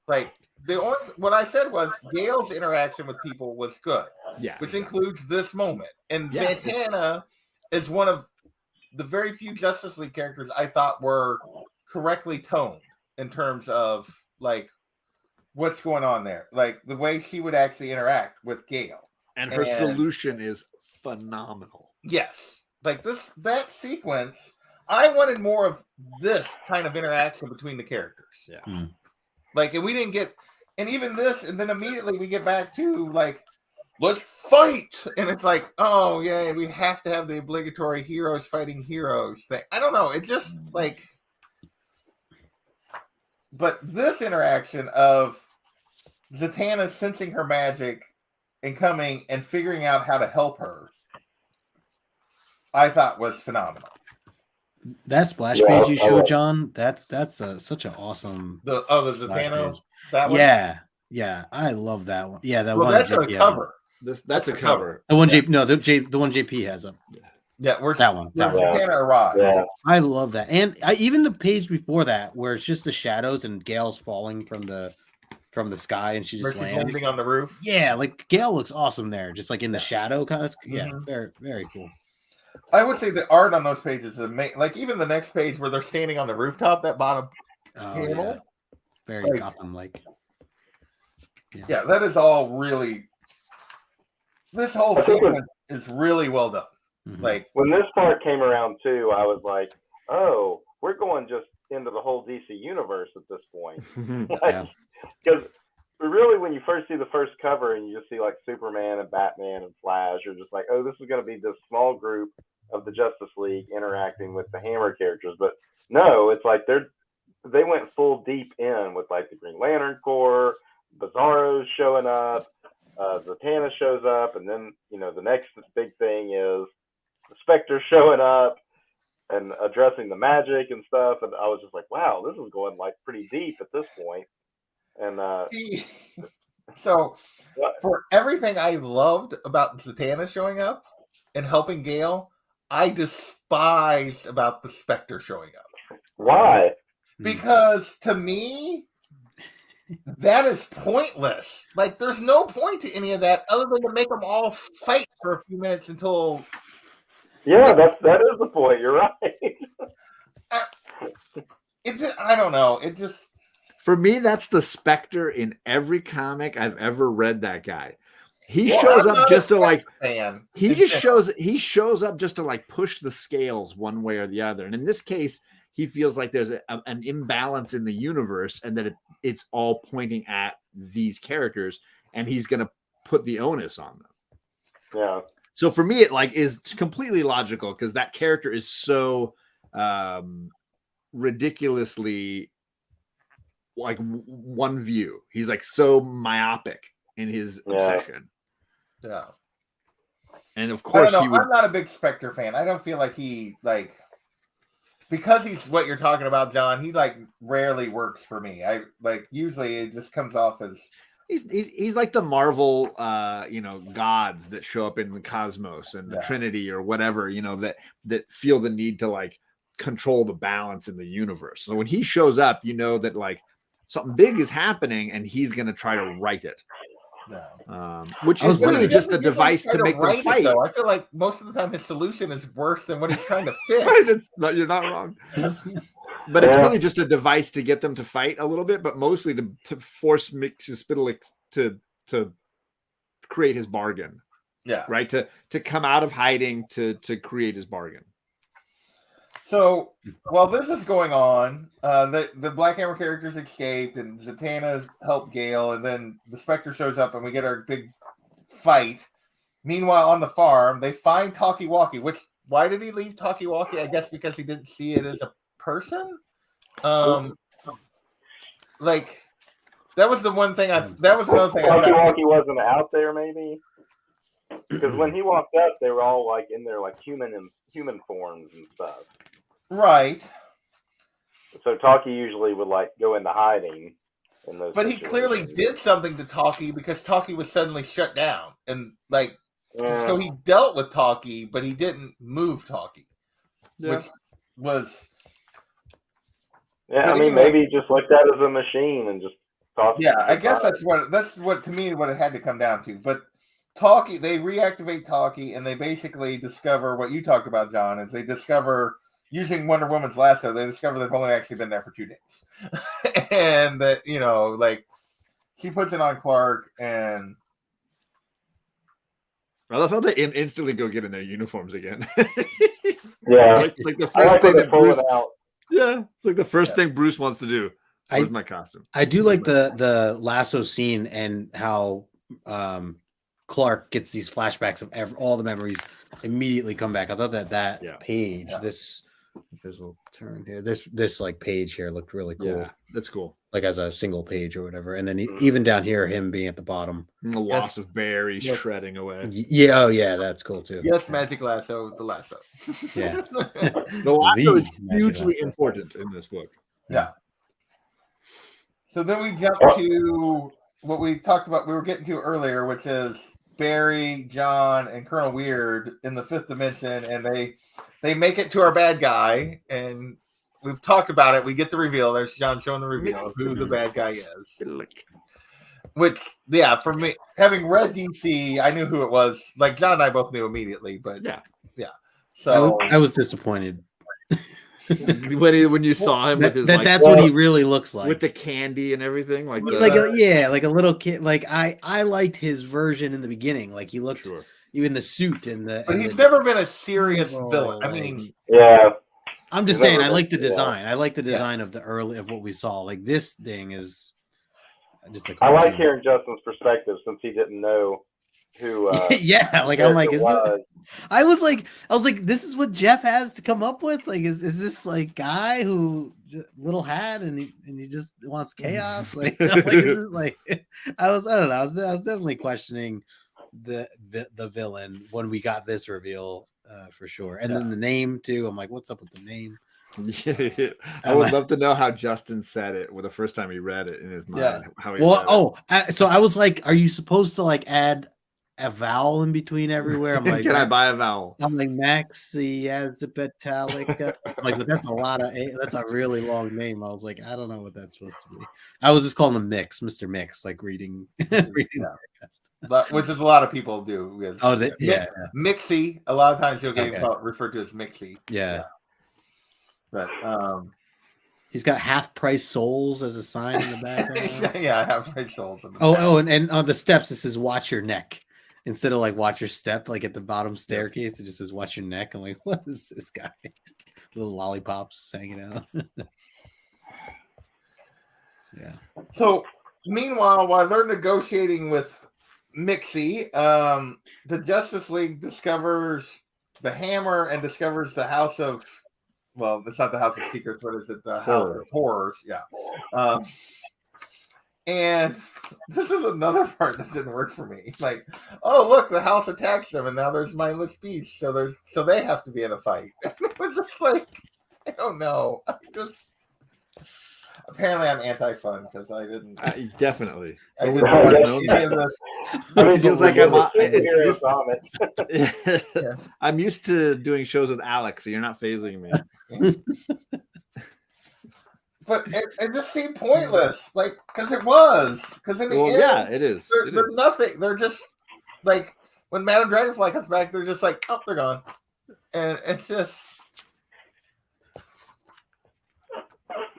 Like what I said was Gale's interaction with people was good. Yeah. Which includes this moment. And Zatanna is one of the very few Justice League characters I thought were correctly toned in terms of like what's going on there, like the way she would actually interact with Gale. And her solution is phenomenal. Yes, like that sequence. I wanted more of this kind of interaction between the characters. Yeah. Like, and we didn't get, and even this, and then immediately we get back to like, let's fight, and it's like, oh yeah, we have to have the obligatory heroes fighting heroes thing. I don't know, it just like, but this interaction of Zatanna sensing her magic and coming and figuring out how to help her, I thought was phenomenal. That splash page you showed, John, that's such an awesome. The splash Zatanna, page. that one. Yeah, I love that one. Yeah, that Well, one. that's JP a has cover. That's a cover. The one the one JP has up. Yeah, we're That one. Zatanna arrives. Yeah. I love that, and even the page before that, where it's just the shadows and Gale's falling from the sky, and she just Mercy's lands. landing on the roof. Yeah, like Gale looks awesome there, just like in the shadow kind of. Yeah, Mhm. very very cool. I would say the art on those pages is amazing. Like even the next page where they're standing on the rooftop, that bottom Oh, panel. yeah. Very Like- Gotham like. Yeah, that is all really. This whole I think sequence is really well done. Mhm. Like, When this part came around too, I was like, oh, we're going just into the whole DC universe at this point. Yeah. Because really, when you first see the first cover and you just see like Superman and Batman and Flash, you're just like, oh, this is going to be this small group of the Justice League interacting with the Hammer characters. But no, it's like they went full deep in with like the Green Lantern Corps, Bizarro's showing up, Zatanna shows up, and then the next big thing is the Spectre showing up and addressing the magic and stuff. And I was just like, wow, this is going like pretty deep at this point. And see, so for everything I loved about Zatanna showing up and helping Gale, I despised about the Spectre showing up. why? Because to me, that is pointless. Like, there's no point to any of that other than to make them all fight for a few minutes until. Yeah, that is the point. You're right. I don't know. It just. For me, that's the Spectre in every comic I've ever read. That guy, he Well, shows I'm up not just a to like. fan. He just shows up just to like push the scales one way or the other. And in this case, he feels like there's an imbalance in the universe, and that it's all pointing at these characters, and he's going to put the onus on them. Yeah. So for me, it like is completely logical because that character is so ridiculously like one view. He's like so myopic in his obsession. Yeah. And of I course don't he know. would. I'm not a big Spectre fan. I don't feel like he like because he's what you're talking about, John. He like rarely works for me. I like usually it just comes off as He's like the Marvel, gods that show up in the cosmos and the Trinity or whatever, that feel the need to like control the balance in the universe. So when he shows up, that like something big is happening and he's going to try to right it. no. Which is really just a device to make them fight. I feel like most of the time his solution is worse than what he's trying to fix. You're not wrong. But it's really just a device to get them to fight a little bit, but mostly to force Mxyzptlk to create his bargain. Yeah. Right. To come out of hiding to create his bargain. So while this is going on, the Black Hammer characters escaped, and Zatanna helped Gale, and then the Spectre shows up, and we get our big fight. Meanwhile, on the farm, they find Talkie-Walkie. Why did he leave Talkie-Walkie? I guess because he didn't see it as a person. Like that was the one thing. That was another thing. Talkie-Walkie wasn't out there, maybe. Because when he walked up, they were all like in their like human forms and stuff. Right. So Talkie usually would like go into hiding in those. But he clearly did something to Talkie because Talkie was suddenly shut down, and like so he dealt with Talkie, but he didn't move Talkie, which was. Yeah, I mean, maybe just looked at it as a machine and just. Yeah, I guess that's what to me what it had to come down to. But Talkie, they reactivate Talkie, and they basically discover what you talked about, John. Is they discover using Wonder Woman's lasso, they discover they've only actually been there for 2 days, and that like she puts it on Clark, and I love how they instantly go get in their uniforms again. Yeah. like the I first like thing when they that pull Bruce. it out. Yeah, it's like the first thing Bruce wants to do. Where's my costume? I do like the lasso scene and how Clark gets these flashbacks of all the memories immediately come back. I thought that Yeah. page, Yeah. this will turn here. This like page here looked really cool. Yeah, that's cool. Like as a single page or whatever. And then Mhm. even down here, him being at the bottom. And the loss of Barry Yes. shredding away. Yeah, oh yeah, that's cool too. yes, Magic Lasso, the lasso. Yeah. The lasso is Magic hugely Lasso. important in this book. So then we jump to what we talked about. We were getting to earlier, which is Barry, John, and Colonel Weird in the 5th dimension, and they make it to our bad guy, and we've talked about it. We get the reveal. There's John showing the reveal of who the bad guy is. Which, yeah, for me, having read DC, I knew who it was. Like John and I both knew immediately, but Yeah. So I was disappointed. when you saw him with his That's what he really looks like. with the candy and everything, like like a little kid. Like I liked his version in the beginning. Like he looked sure. in the suit and the. but and he's the- never been a serious Oh, villain. I like- mean, Yeah. I'm just He's saying, never I like the been- yeah. design. I like the design of the early of what we saw. Like this thing is just a I like cartoon. hearing Justin's perspective since he didn't know who. Yeah, like I'm like, character was. I was like, this is what Jeff has to come up with. Like, is this like guy who little hat and he just wants chaos? Like, like, is it like I don't know. I was definitely questioning the villain when we got this reveal for sure. And then the name too. I'm like, what's up with the name? Yeah. I would love to know how Justin said it the first time he read it in his mind. Yeah. How he said it. So I was like, are you supposed to like add a vowel in between everywhere? I'm like, Can I buy a vowel? I'm like Maxi Azipitalica. Like, but that's that's a really long name. I was like, I don't know what that's supposed to be. I was just calling him Mix, Mr. Mix, like reading reading Yeah. the podcast. but, which is a lot of people do. With, Oh, Mi- Mixie. A lot of times you'll get Okay. referred to as Mixie. yeah. But He's got half price souls as a sign in the background. yeah, I have my souls in the back. And on the steps it says watch your neck. Instead of like watch your step, like at the bottom staircase, it just says watch your neck. I'm like, what is this guy? Little lollipops hanging out. Yeah. So meanwhile, while they're negotiating with Mixie, the Justice League discovers the hammer and discovers the House of, well, it's not the House of Secrets, what is it? The House of Horrors. Yeah. And this is another part that didn't work for me. Like, oh look, the house attacks them, and now there's mindless beasts, so they have to be in a fight. It was just like, I don't know. Apparently I'm anti-fun because I didn't. Definitely. I We've didn't always watch known any that. of this. It feels like Superhero this- comics. Yeah. I'm used to doing shows with Alex, so you're not phasing me. But it just seemed pointless, like because it was. Because in the Well, end, yeah, it is. It there's is. nothing. They're just like when Madame Dragonfly comes back, they're just like, oh, they're gone, and it's just.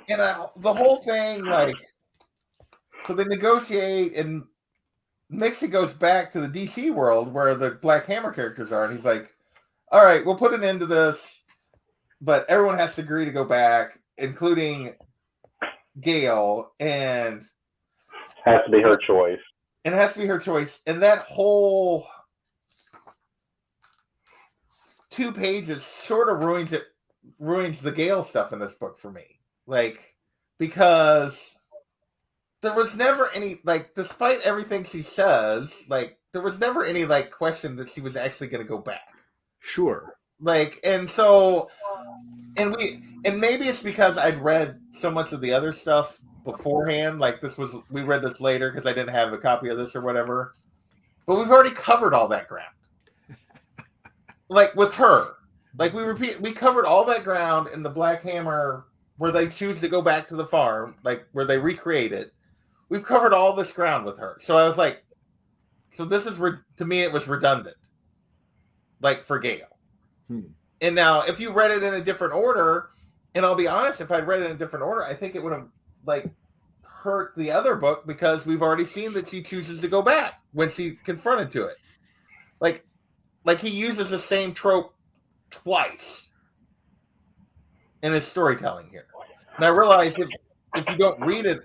And the whole thing, like, so they negotiate, and Mixie goes back to the DC world where the Black Hammer characters are, and he's like, all right, we'll put an end to this, but everyone has to agree to go back, including Gale, and Has to be her choice. it has to be her choice. And that whole 2 pages sort of ruins the Gale stuff in this book for me. Like, because there was never any, like, despite everything she says, like, there was never any, like, question that she was actually going to go back. Sure. Like, and maybe it's because I'd read so much of the other stuff beforehand. Like, we read this later because I didn't have a copy of this or whatever. But we've already covered all that ground. Like, with her. Like, we covered all that ground in the Black Hammer where they choose to go back to the farm, like, where they recreate it. We've covered all this ground with her. So I was like, So this is to me it was redundant, like for Gale. Hmm. And now if you read it in a different order, and I'll be honest, if I'd read it in a different order, I think it would have like hurt the other book because we've already seen that she chooses to go back when she's confronted to it. Like he uses the same trope twice in his storytelling here. And I realize if you don't read it,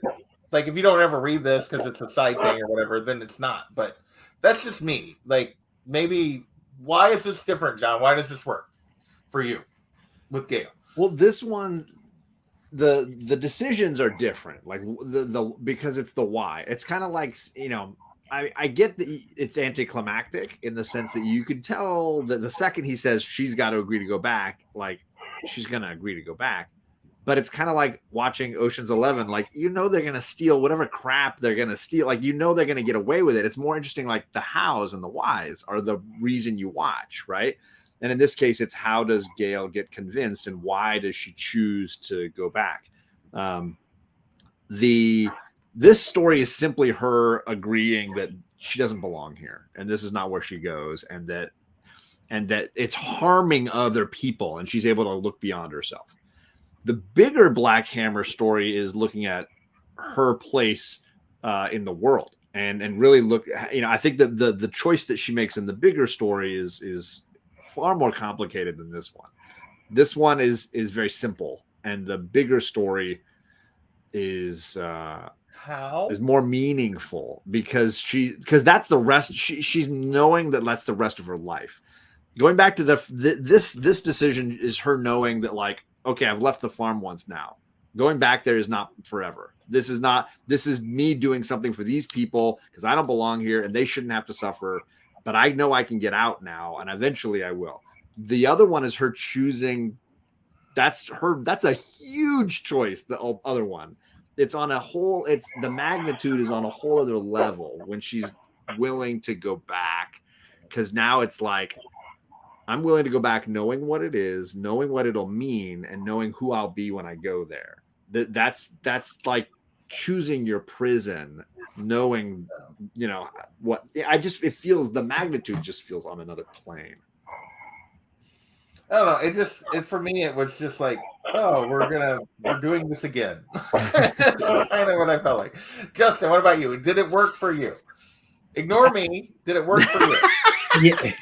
like if you don't ever read this because it's a side thing or whatever, then it's not. But that's just me. Like maybe why is this different, John? Why does this work for you with Gale? Well, this one, the decisions are different. Like the because it's the why. It's kind of like, you know, I get that it's anticlimactic in the sense that you could tell that the second he says she's got to agree to go back, like she's gonna agree to go back. But it's kind of like watching Ocean's 11. Like, you know, they're gonna steal whatever crap they're gonna steal. Like, you know, they're gonna get away with it. It's more interesting. Like the hows and the whys are the reason you watch, right? And in this case, it's how does Gale get convinced and why does she choose to go back? This story is simply her agreeing that she doesn't belong here and this is not where she goes, and that it's harming other people, and she's able to look beyond herself. The bigger Black Hammer story is looking at her place in the world and really look. You know, I think that the choice that she makes in the bigger story is far more complicated than this one. This one is very simple, and the bigger story is more meaningful because that's the rest. She's knowing that that's the rest of her life. Going back to this decision is her knowing that, like, okay, I've left the farm once now. Going back there is not forever. This is me doing something for these people because I don't belong here and they shouldn't have to suffer. But I know I can get out now, and eventually I will. The other one is her choosing. That's a huge choice. The other one, it's the magnitude is on a whole other level when she's willing to go back, because now it's like, I'm willing to go back knowing what it is, knowing what it'll mean, and knowing who I'll be when I go there. That's like choosing your prison, knowing, you know, what it feels, the magnitude just feels on another plane. I don't know. For me, it was just like, oh, we're doing this again. That's kind of what I felt like. Justin, what about you? Did it work for you? Ignore me. Did it work for you? Yeah.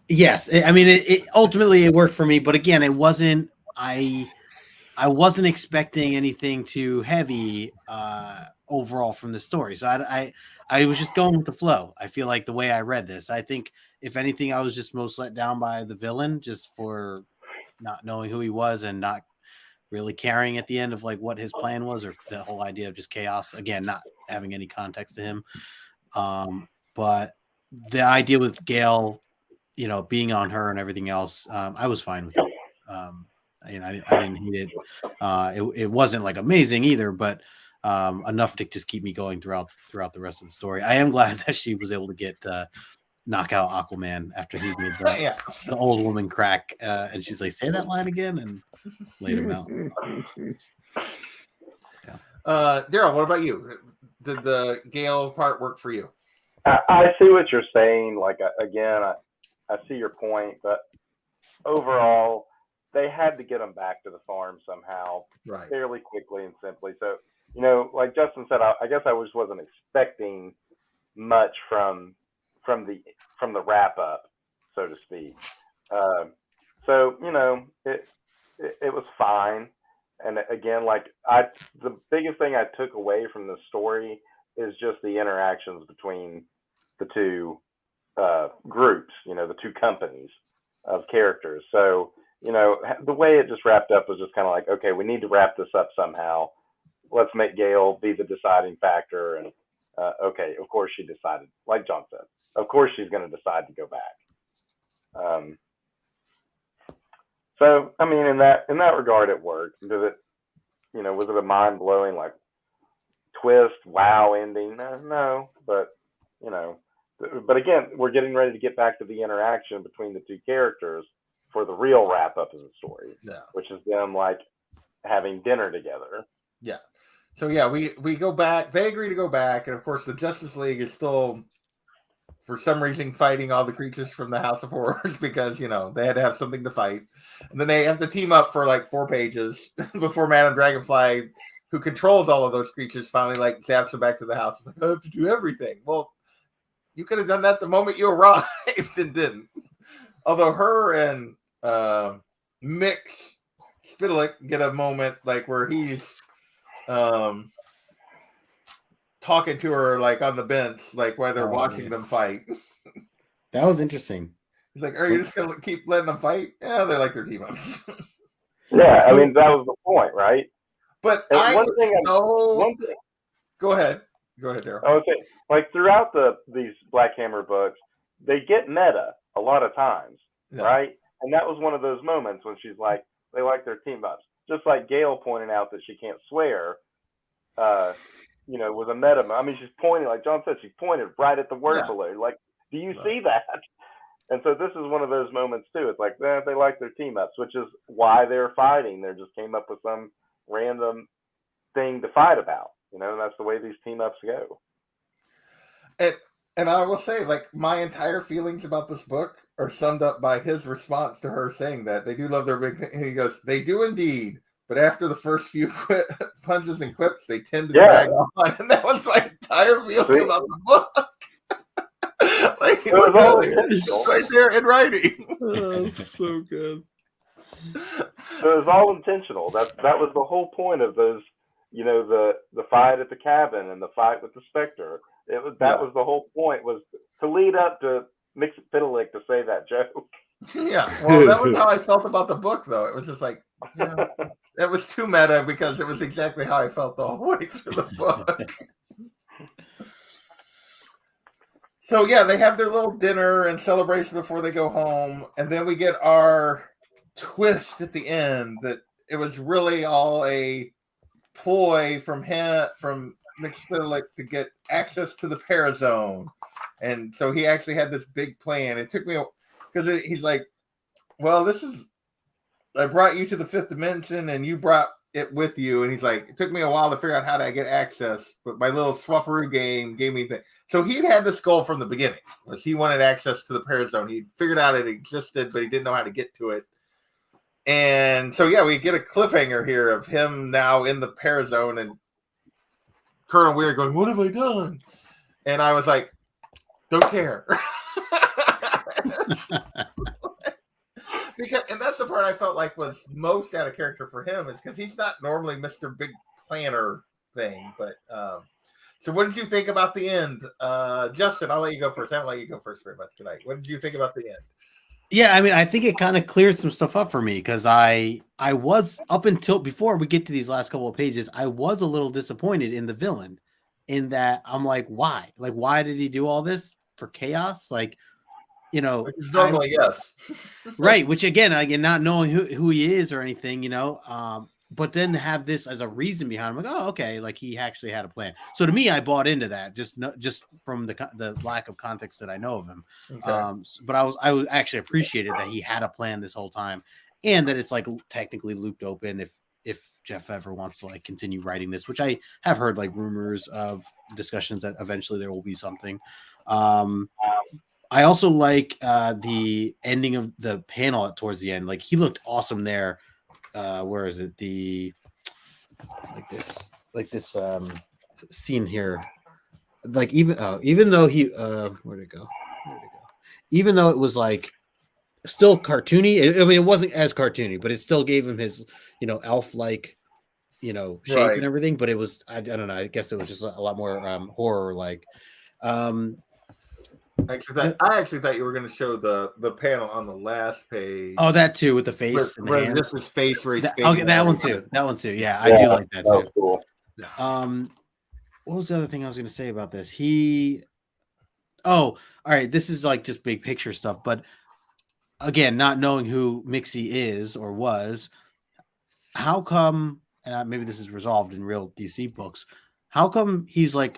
Yes. I mean, it ultimately it worked for me, but again, it wasn't. I wasn't expecting anything too heavy overall from the story, so I was just going with the flow. I feel like the way I read this, I think if anything, I was just most let down by the villain, just for not knowing who he was and not really caring at the end of like what his plan was, or the whole idea of just chaos. Again, not having any context to him. But the idea with Gale, you know, being on her and everything else, I was fine with it. You know, I didn't hate it. It wasn't like amazing either, but enough to just keep me going throughout the rest of the story. I am glad that she was able to get knock out Aquaman after he made the old woman crack, and she's like, say that line again, and laid him out. Yeah. Daryl, what about you? Did the Gale part work for you? I see what you're saying. Like, again, I see your point, but overall, they had to get them back to the farm somehow, right, fairly quickly and simply. So, you know, like Justin said, I guess I just wasn't expecting much from the wrap up, so to speak. So, you know, it was fine. And again, like the biggest thing I took away from the story is just the interactions between the two groups, you know, the two companies of characters. So, you know, the way it just wrapped up was just kind of like, okay, we need to wrap this up somehow. Let's make Gale be the deciding factor. And okay, of course she decided, like John said, of course she's going to decide to go back. So, I mean, in that regard, it worked. Did it, you know, was it a mind blowing like twist, wow ending? No, but you know, but again, we're getting ready to get back to the interaction between the two characters for the real wrap up of the story, which is them like having dinner together. Yeah. So yeah, we go back. They agree to go back, and of course, the Justice League is still for some reason fighting all the creatures from the House of Horrors because they had to have something to fight, and then they have to team up for like 4 pages before Madame Dragonfly, who controls all of those creatures, finally like zaps them back to the house. Like, I have to do everything. Well, you could have done that the moment you arrived and didn't. Although her and Mix Spitalik get a moment like where he's talking to her like on the bench, like while they're watching them fight. That was interesting. He's like, "Are you just gonna keep letting them fight?" Yeah, they like their team ups. Yeah, I mean that was the point, right? But And one thing. Go ahead, Daryl. I would say, like throughout these Black Hammer books, they get meta a lot of times, right? And that was one of those moments when she's like, they like their team ups. Just like Gail pointing out that she can't swear, was a meta. I mean, she's pointing, like John said, she pointed right at the word balloon. Like, do you see that? And so this is one of those moments too. It's like, they like their team ups, which is why they're fighting. They just came up with some random thing to fight about, and that's the way these team ups go. And I will say, like, my entire feelings about this book are summed up by his response to her saying that they do love their big thing. And he goes, "They do indeed, but after the first few punches and quips, they tend to drag on." And that was my entire feeling about the book. Like, it was all intentional. Right there in writing. Oh, so good. So it was all intentional. That was the whole point of those, the fight at the cabin and the fight with the Spectre. Was the whole point, was to lead up to Mxyzptlk to say that joke. Yeah, well, that was how I felt about the book, though. It was just like, it was too meta because it was exactly how I felt the whole way through the book. So yeah, they have their little dinner and celebration before they go home, and then we get our twist at the end that it was really all a ploy from Mxyzptlk to get access to the Parazone. And so he actually had this big plan. It took me, because he's like, "Well, I brought you to the 5th dimension and you brought it with you." And he's like, "It took me a while to figure out how to get access, but my little Swapperoo game gave me the." So he'd had this goal from the beginning, was he wanted access to the Parazone. He figured out it existed, but he didn't know how to get to it. And so, yeah, we get a cliffhanger here of him now in the Parazone and Colonel Weird going, "What have I done?" And I was like, "Don't care." And that's the part I felt like was most out of character for him, is because he's not normally Mr. Big Planner thing. But so what did you think about the end? Justin, I'll let you go first. I haven't let you go first very much tonight. What did you think about the end? Yeah, I mean, I think it kind of cleared some stuff up for me, because I was, up until before we get to these last couple of pages, I was a little disappointed in the villain, in that I'm like, why? Like, why did he do all this for chaos? Like, Normally, yes. Right. Which again, not knowing who he is or anything, but then have this as a reason behind him. Like, oh, okay. Like, he actually had a plan. So to me, I bought into that just from the lack of context that I know of him. Okay. But I was actually appreciated that he had a plan this whole time, and that it's like technically looped open if Jeff ever wants to like continue writing this, which I have heard like rumors of discussions that eventually there will be something. I also like the ending of the panel towards the end. Like, he looked awesome there. Where is it? Like this scene here. Like, even though he where'd it go? Even though it was like still cartoony. I mean, it wasn't as cartoony, but it still gave him his, elf-like, shape right. and everything. But it was, I don't know. I guess it was just a lot more horror-like. I actually thought you were going to show the panel on the last page. Oh, that too, with the face and the hands. This is face where he's okay, that one too. That one too. Yeah, I do like that too. Cool. What was the other thing I was going to say about this? All right. This is like just big picture stuff, but again, not knowing who Mixie is or was, how come? And maybe this is resolved in real DC books. How come he's like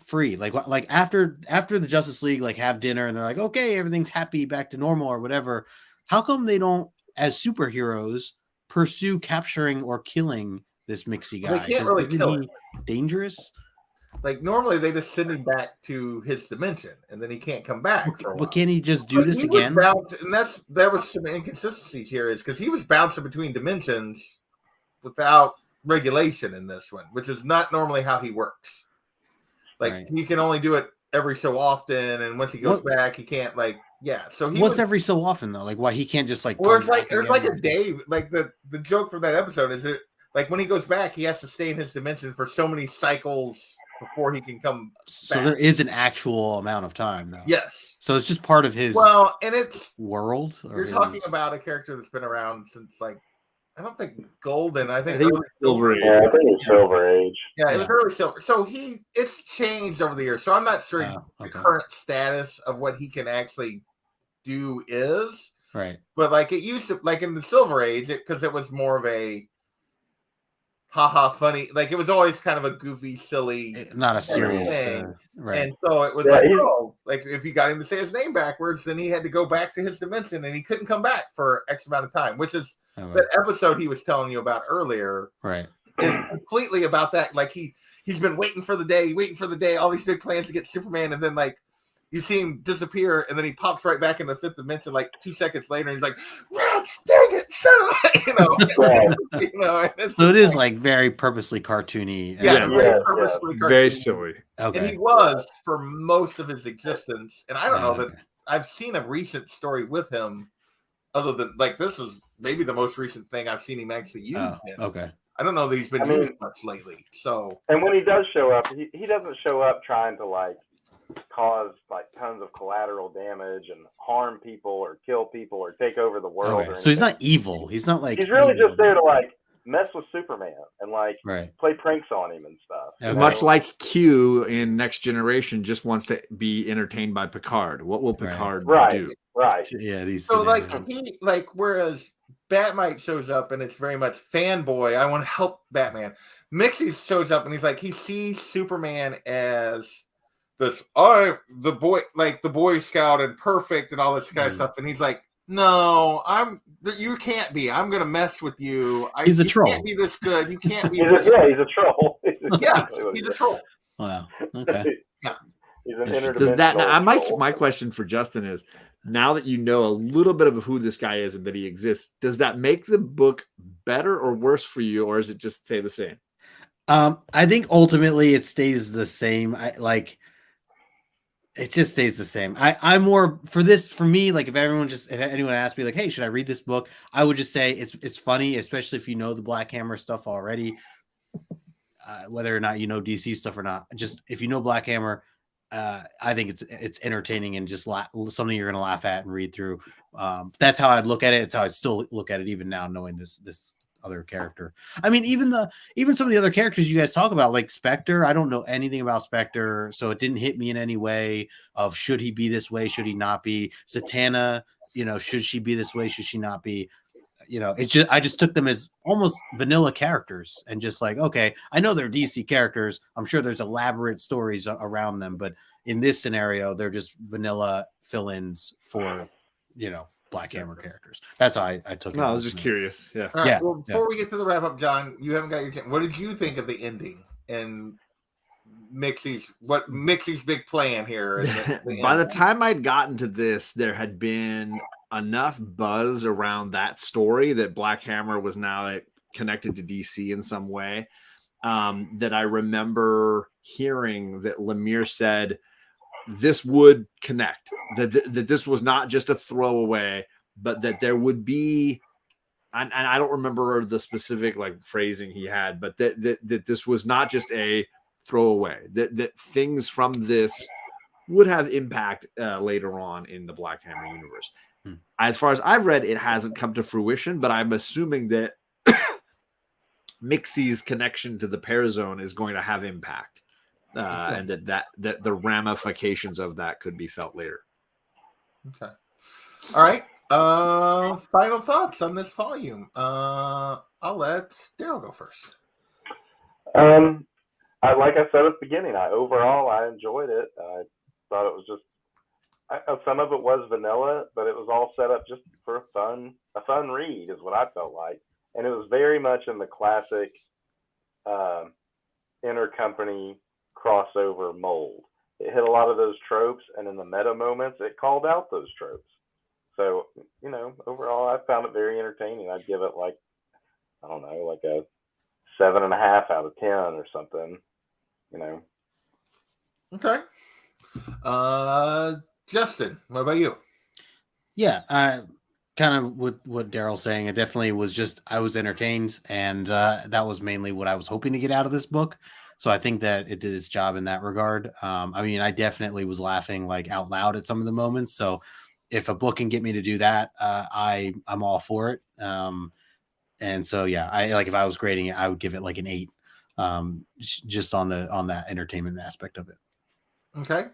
free? Like after the Justice League like have dinner and they're like, okay, everything's happy, back to normal or whatever. How come they don't, as superheroes, pursue capturing or killing this Mixie guy? They can't really kill him. Dangerous. Like normally they just send him back to his dimension, and then he can't come back for a while. But can he just do But this he was again? and there was some inconsistencies here, is because he was bouncing between dimensions without regulation in this one, which is not normally how he works. Like Right. he can only do it every so often, and once he goes back, he can't So he What's was, every so often though? Like why he can't just like? or come back there's again? like a day. Like the joke from that episode is that like when he goes back, he has to stay in his dimension for so many cycles before he can come. So back. there is an actual amount of time though. Yes. So it's just part of his And it's world. Or you're talking his- about a character that's been around since like I don't think Golden. I think it early was Silver Age. Yeah, I think it's Silver Age. Yeah, it was early Silver. So it's changed over the years. So I'm not sure the okay. current status of what he can actually do is. Right. But like it used to, like in the Silver Age, because it was more of a haha funny. Like it was always kind of a goofy, silly, Not a serious. thing. Right. And so it was like if you got him to say his name backwards, then he had to go back to his dimension, and he couldn't come back for X amount of time, which is that episode he was telling you about earlier. Right. Is completely about that. Like he's been waiting for the day, all these big plans to get Superman, and then like you see him disappear, and then he pops right back in the fifth dimension like 2 seconds later, and he's like, "Raj, dang it, son of a-" So it is like very purposely cartoony. Very silly. Okay. And he was for most of his existence, and I don't know that I've seen a recent story with him, other than like this is maybe the most recent thing I've seen him actually use. Okay. I don't know that he's been used much lately. So, and when he does show up, he doesn't show up trying to like cause like tons of collateral damage and harm people or kill people or take over the world. Okay. So he's not evil. He's not like he's really just there to like mess with Superman and like play pranks on him and stuff. Okay. Much like Q in Next Generation just wants to be entertained by Picard. What will Picard do? Right. Yeah. These so like whereas Batmite shows up and it's very much fanboy. I want to help Batman. Mixie shows up and he's like he sees Superman as this the Boy Scout and perfect and all this kind of stuff, and he's like, no, you can't be. I'm gonna mess with you. He's a troll. You can't be this good. You can't be. he's a troll. He's a troll. Wow. Okay. Yeah. He's an interdimensional. Does that now? My question for Justin is: now that you know a little bit of who this guy is and that he exists, does that make the book better or worse for you, or does it just stay the same? I think ultimately it stays the same. It just stays the same. I'm more for this for me. Like if anyone asked me like, hey, should I read this book? I would just say it's funny, especially if you know the Black Hammer stuff already, whether or not you know DC stuff or not. Just if you know Black Hammer, I think it's entertaining and just something you're gonna laugh at and read through. That's how I'd look at it. It's how I still look at it even now, knowing this other character. I mean, even some of the other characters you guys talk about, like Spectre, I don't know anything about Spectre, so it didn't hit me in any way of should he be this way, should he not be. Zatanna, should she be this way, should she not be? It's just I just took them as almost vanilla characters and just like, okay, I know they're DC characters. I'm sure there's elaborate stories around them, but in this scenario, they're just vanilla fill-ins for Black Hammer characters. That's how I took it. No, I was just curious. Yeah. All right, well, before we get to the wrap up, John, you haven't got your chance. What did you think of the ending and Mixie's big plan here? By the time I'd gotten to this, there had been enough buzz around that story that Black Hammer was now connected to DC in some way, that I remember hearing that Lemire said this would connect, that this was not just a throwaway, but that there would be, and I don't remember the specific phrasing he had, but that this was not just a throwaway, that things from this would have impact later on in the Black Hammer universe. As far as I've read, it hasn't come to fruition, but I'm assuming that Mixie's connection to the Parazone is going to have impact. And that the ramifications of that could be felt later. Okay. All right. Final thoughts on this volume. I'll let Daryl go first. Like I said at the beginning, overall I enjoyed it. I thought it was just some of it was vanilla, but it was all set up just for a fun read, is what I felt like, and it was very much in the classic intercompany crossover mold. It hit a lot of those tropes, and in the meta moments, it called out those tropes. So, overall, I found it very entertaining. I'd give it like, I don't know, like a 7.5 out of 10 or something. Okay. Justin, what about you? Yeah, kind of with what Daryl's saying. It definitely was just I was entertained, and that was mainly what I was hoping to get out of this book. So I think that it did its job in that regard. I mean, I definitely was laughing like out loud at some of the moments. So if a book can get me to do that, I'm all for it. And so yeah, I like if I was grading it, I would give it like an 8, just on that entertainment aspect of it. Okay.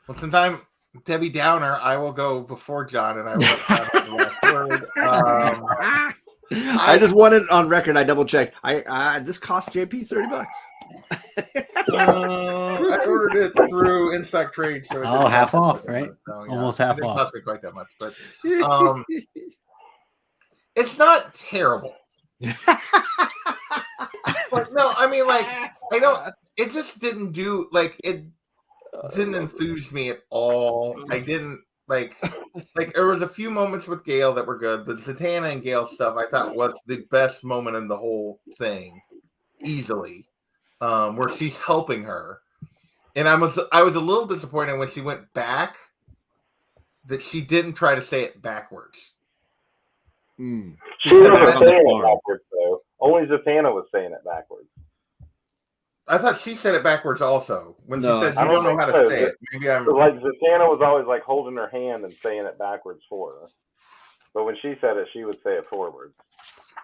Well, since I'm Debbie Downer, I will go before John, and I will have the last word. I just wanted on record. I double checked. This cost JP $30. I ordered it through Inside Trade, so half off, right? So, Almost it half didn't off. cost me quite that much, but it's not terrible. But no, I mean, like, I don't. It just didn't do like it didn't enthuse me at all. I didn't like there was a few moments with Gale that were good. The Zatanna and Gale stuff I thought was the best moment in the whole thing, easily, where she's helping her, and I was a little disappointed when she went back that she didn't try to say it backwards. She wasn't saying it backwards, though. Only Zatanna was saying it backwards. I thought she said it backwards also when No, she says I you don't don't know how think to so. say it. Maybe I'm So, like, Zatanna was always like holding her hand and saying it backwards for her. But when she said it, she would say it forwards.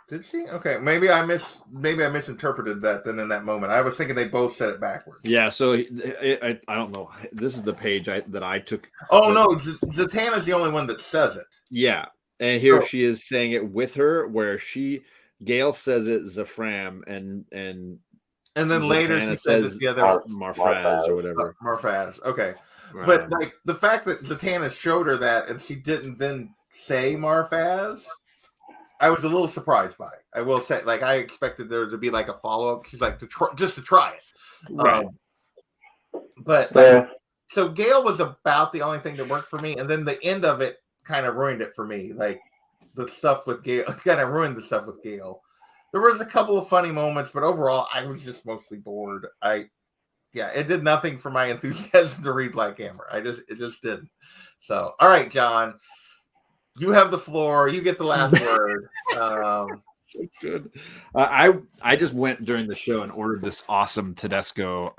Did she? Okay, maybe I misinterpreted that. Then in that moment, I was thinking they both said it backwards. Yeah, so I don't know. This is the page that I took. Oh no, Zatanna's the only one that says it. Yeah, and here Oh. she is saying it with her, where Gale says it Zafram, and And then later she Zatanna says it the other Marfaz or whatever. Marfaz. Okay, but like the fact that Zatanna showed her that and she didn't then say Marfaz, I was a little surprised by. I will say, like, I expected there to be like a follow up. She's like to try it, Right. But Yeah. so Gale was about the only thing that worked for me, and then the end of it kind of ruined it for me. Like the stuff with Gale kind of ruined the stuff with Gale. There was a couple of funny moments, but overall, I was just mostly bored. It did nothing for my enthusiasm to read Black Hammer. It just didn't. So, all right, John, you have the floor. You get the last word. So good. I just went during the show and ordered this awesome Tedesco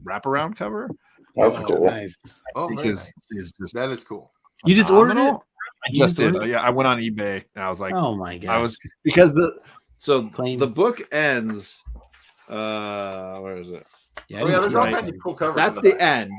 wraparound cover. That's Oh, cool. Nice. Oh, very Because nice. it's just That is cool. You just ordered it? phenomenal. I You just just did. ordered it? Yeah, I went on eBay and I was like, Oh my god! I was because Plain. the book ends. Where is it? Yeah, I Oh, didn't yeah, see there's all that. kinds of cool covers. That's in the back. end,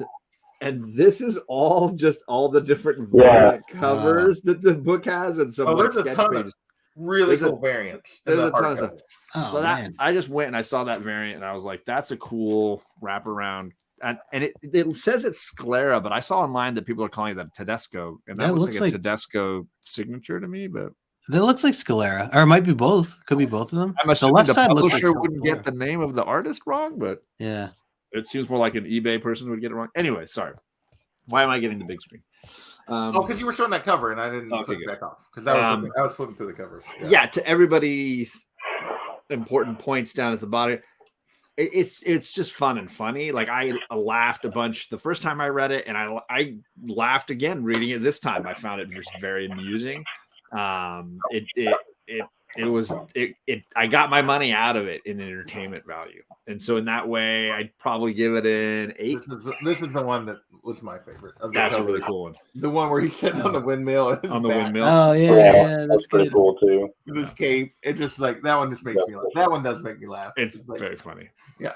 and this is all just all the different Yeah. variant covers that the book has, and some Oh, like there's a sketch ton of pages. really There's cool variants. in there's the a ton of hardcover. stuff. Oh So that man, I just went and I saw that variant, and I was like, "That's a cool wraparound." And it says it's Sclera, but I saw online that people are calling it that Tedesco, and that That looks looks like a like- Tedesco signature to me. But that looks like Scalera, or it might be both. Could be both of them. I'm The assuming left the side looks like publisher wouldn't Scalera. get the name of the artist wrong, but Yeah. it seems more like an eBay person would get it wrong. Anyway, sorry. Why am I getting the big screen? Oh, because you were showing that cover and I didn't Okay, click good. back off because I was flipping through the covers. Yeah, to everybody's important points down at the bottom. It's just fun and funny. Like I laughed a bunch the first time I read it, and I laughed again reading it this time. I found it just very amusing. I got my money out of it in entertainment value, and so in that way, I'd probably give it an 8. This is the one that was my favorite. Of the That's a covers. really cool one. The one where he's sitting on the windmill and his On the back windmill. Oh yeah, Yeah, yeah, that's That's pretty good. cool too. with his cape. It just like that one just makes me laugh. That one does make me laugh. It's like, very funny. yeah.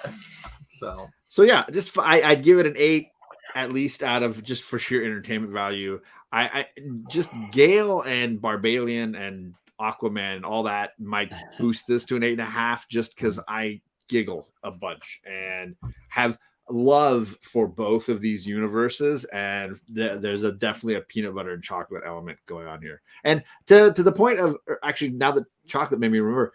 So So yeah, just I'd give it an 8 at least out of just for sheer entertainment value. I just Gale and Barbalian and Aquaman and all that might boost this to an 8.5 just because I giggle a bunch and have love for both of these universes, and there's definitely a peanut butter and chocolate element going on here. And to the point of actually, now that chocolate made me remember,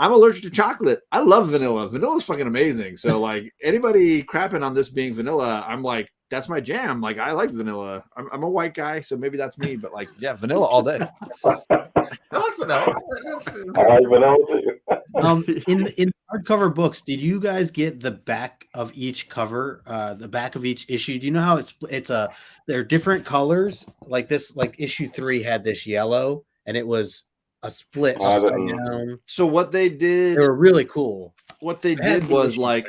I'm allergic to chocolate. I love vanilla. Vanilla's fucking amazing. So like anybody crapping on this being vanilla, I'm like, that's my jam. Like I like vanilla. I'm a white guy, so maybe that's me. But like, yeah, vanilla all day. I like vanilla. I like vanilla too. In the hardcover books, did you guys get the back of each cover, the back of each issue? Do you know how they're different colors? Like this, like issue 3 had this yellow, and it was a split upside down. So what they did, They were really cool. what they did was like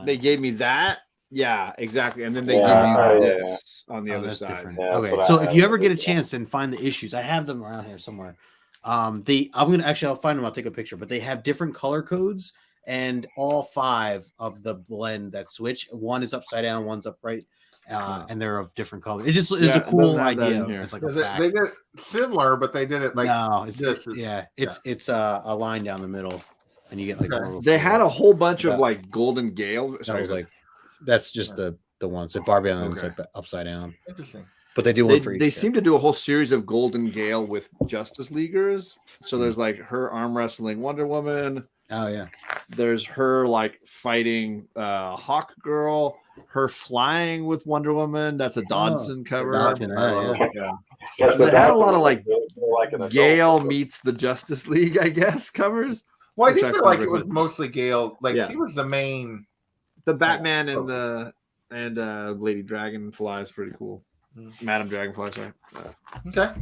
they gave me that. Yeah, exactly. And then they Yeah, gave me yeah. this on the other That's side. different. Yeah, that's Okay, what so I if you have. ever get a chance and find the issues, I have them around here somewhere. I'll find them. I'll take a picture. But they have different color codes, and all 5 of the blend that switch. One is upside down, one's upright, and they're of different colors. It just is Yeah, a it cool doesn't have that in idea. here. It's like a They back. did it similar, but they did it like No, this. it's a line down the middle, and you get like Okay. more of a They had a whole bunch Yeah. of like Golden Gale. I was like, that's just the one. So Barbie on the Okay. side upside down, interesting. but they do one they, for each. they character. seem to do a whole series of Golden Gale with Justice Leaguers. So there's like her arm wrestling Wonder Woman. Oh yeah, There's her like fighting Hawk Girl. Her flying with Wonder Woman. That's a Dodson cover. Dodson, yeah. Yeah, So they had a lot of like like an adult Gale book. meets the Justice League, I guess, covers. Well, I Which do I feel found like very it was cool. mostly Gale. Like Yeah. she was the main. The Batman and Lady Dragonfly is pretty cool. Madam Dragonfly, sorry. Okay.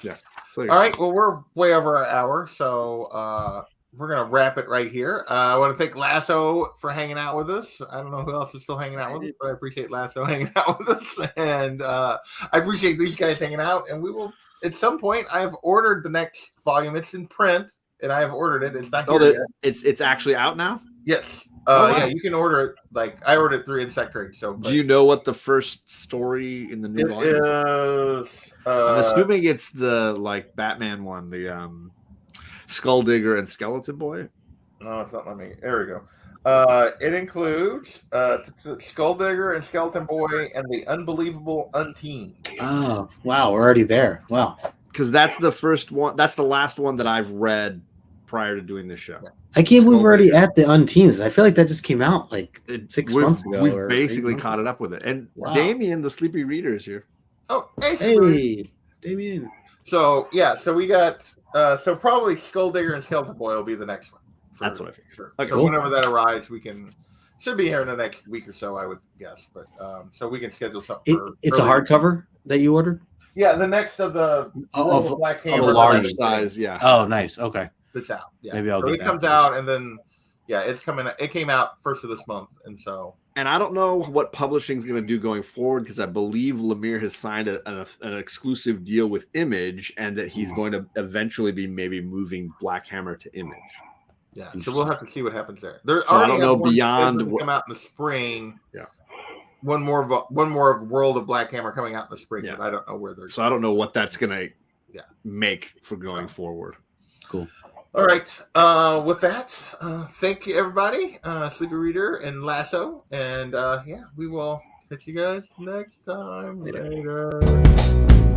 So, All right. Well, we're way over an hour, so we're gonna wrap it right here. I want to thank Lasso for hanging out with us. I don't know who else is still hanging out with us, but I appreciate Lasso hanging out with us, and I appreciate these guys hanging out. And we will, at some point, I have ordered the next volume. It's in print, and I have ordered it. It's not here yet. it's actually out now. Yes. Oh, wow. Yeah, you can order it. Like I ordered it through Insect Trade. So Do you know what the first story in the new It volume is? is. I'm assuming it's the like Batman one, the Skulldigger and Skeleton Boy. No, it's not let me. There we go. It includes Skulldigger and Skeleton Boy and the Unbelievable Unteen. Oh wow, we're already there. Wow, Because that's the first one. That's the last one that I've read prior to doing this show. I can't believe we're already Skulldigger. at the Unteens. I feel like that just came out like It- 6 we've- months ago. We've or basically 8 months caught ago. it up with it. And Wow. Damien, the Sleepy Reader, is here. Oh, hey. Hey, Damien. So yeah, so we got so probably Skulldigger and Skeleton Boy will be the next one. That's what I figured. Sure. Okay, So cool. whenever that arrives, we should be here in the next week or so, I would guess. But so we can schedule something. It's a early. hardcover that you ordered. Yeah, the next of the Oh, Black A Hammer large that's size, yeah. Oh, nice. Okay. out. Yeah, Maybe I'll so get it that comes first. out, and then it's coming. It came out first of this month, and so And I don't know what publishing is going to do going forward because I believe Lemire has signed an exclusive deal with Image, and that he's going to eventually be maybe moving Black Hammer to Image. yeah. So we'll have to see what happens there. There So I already don't have know one beyond scheduled to what- come out in the spring. Yeah. One more of World of Black Hammer coming out in the spring, Yeah. but I don't know where they're. So I don't know what that's going to Yeah. make for going forward. Cool. All right. With that, thank you everybody, Sleepy Reader and Lasso, and yeah, we will catch you guys next time. Later.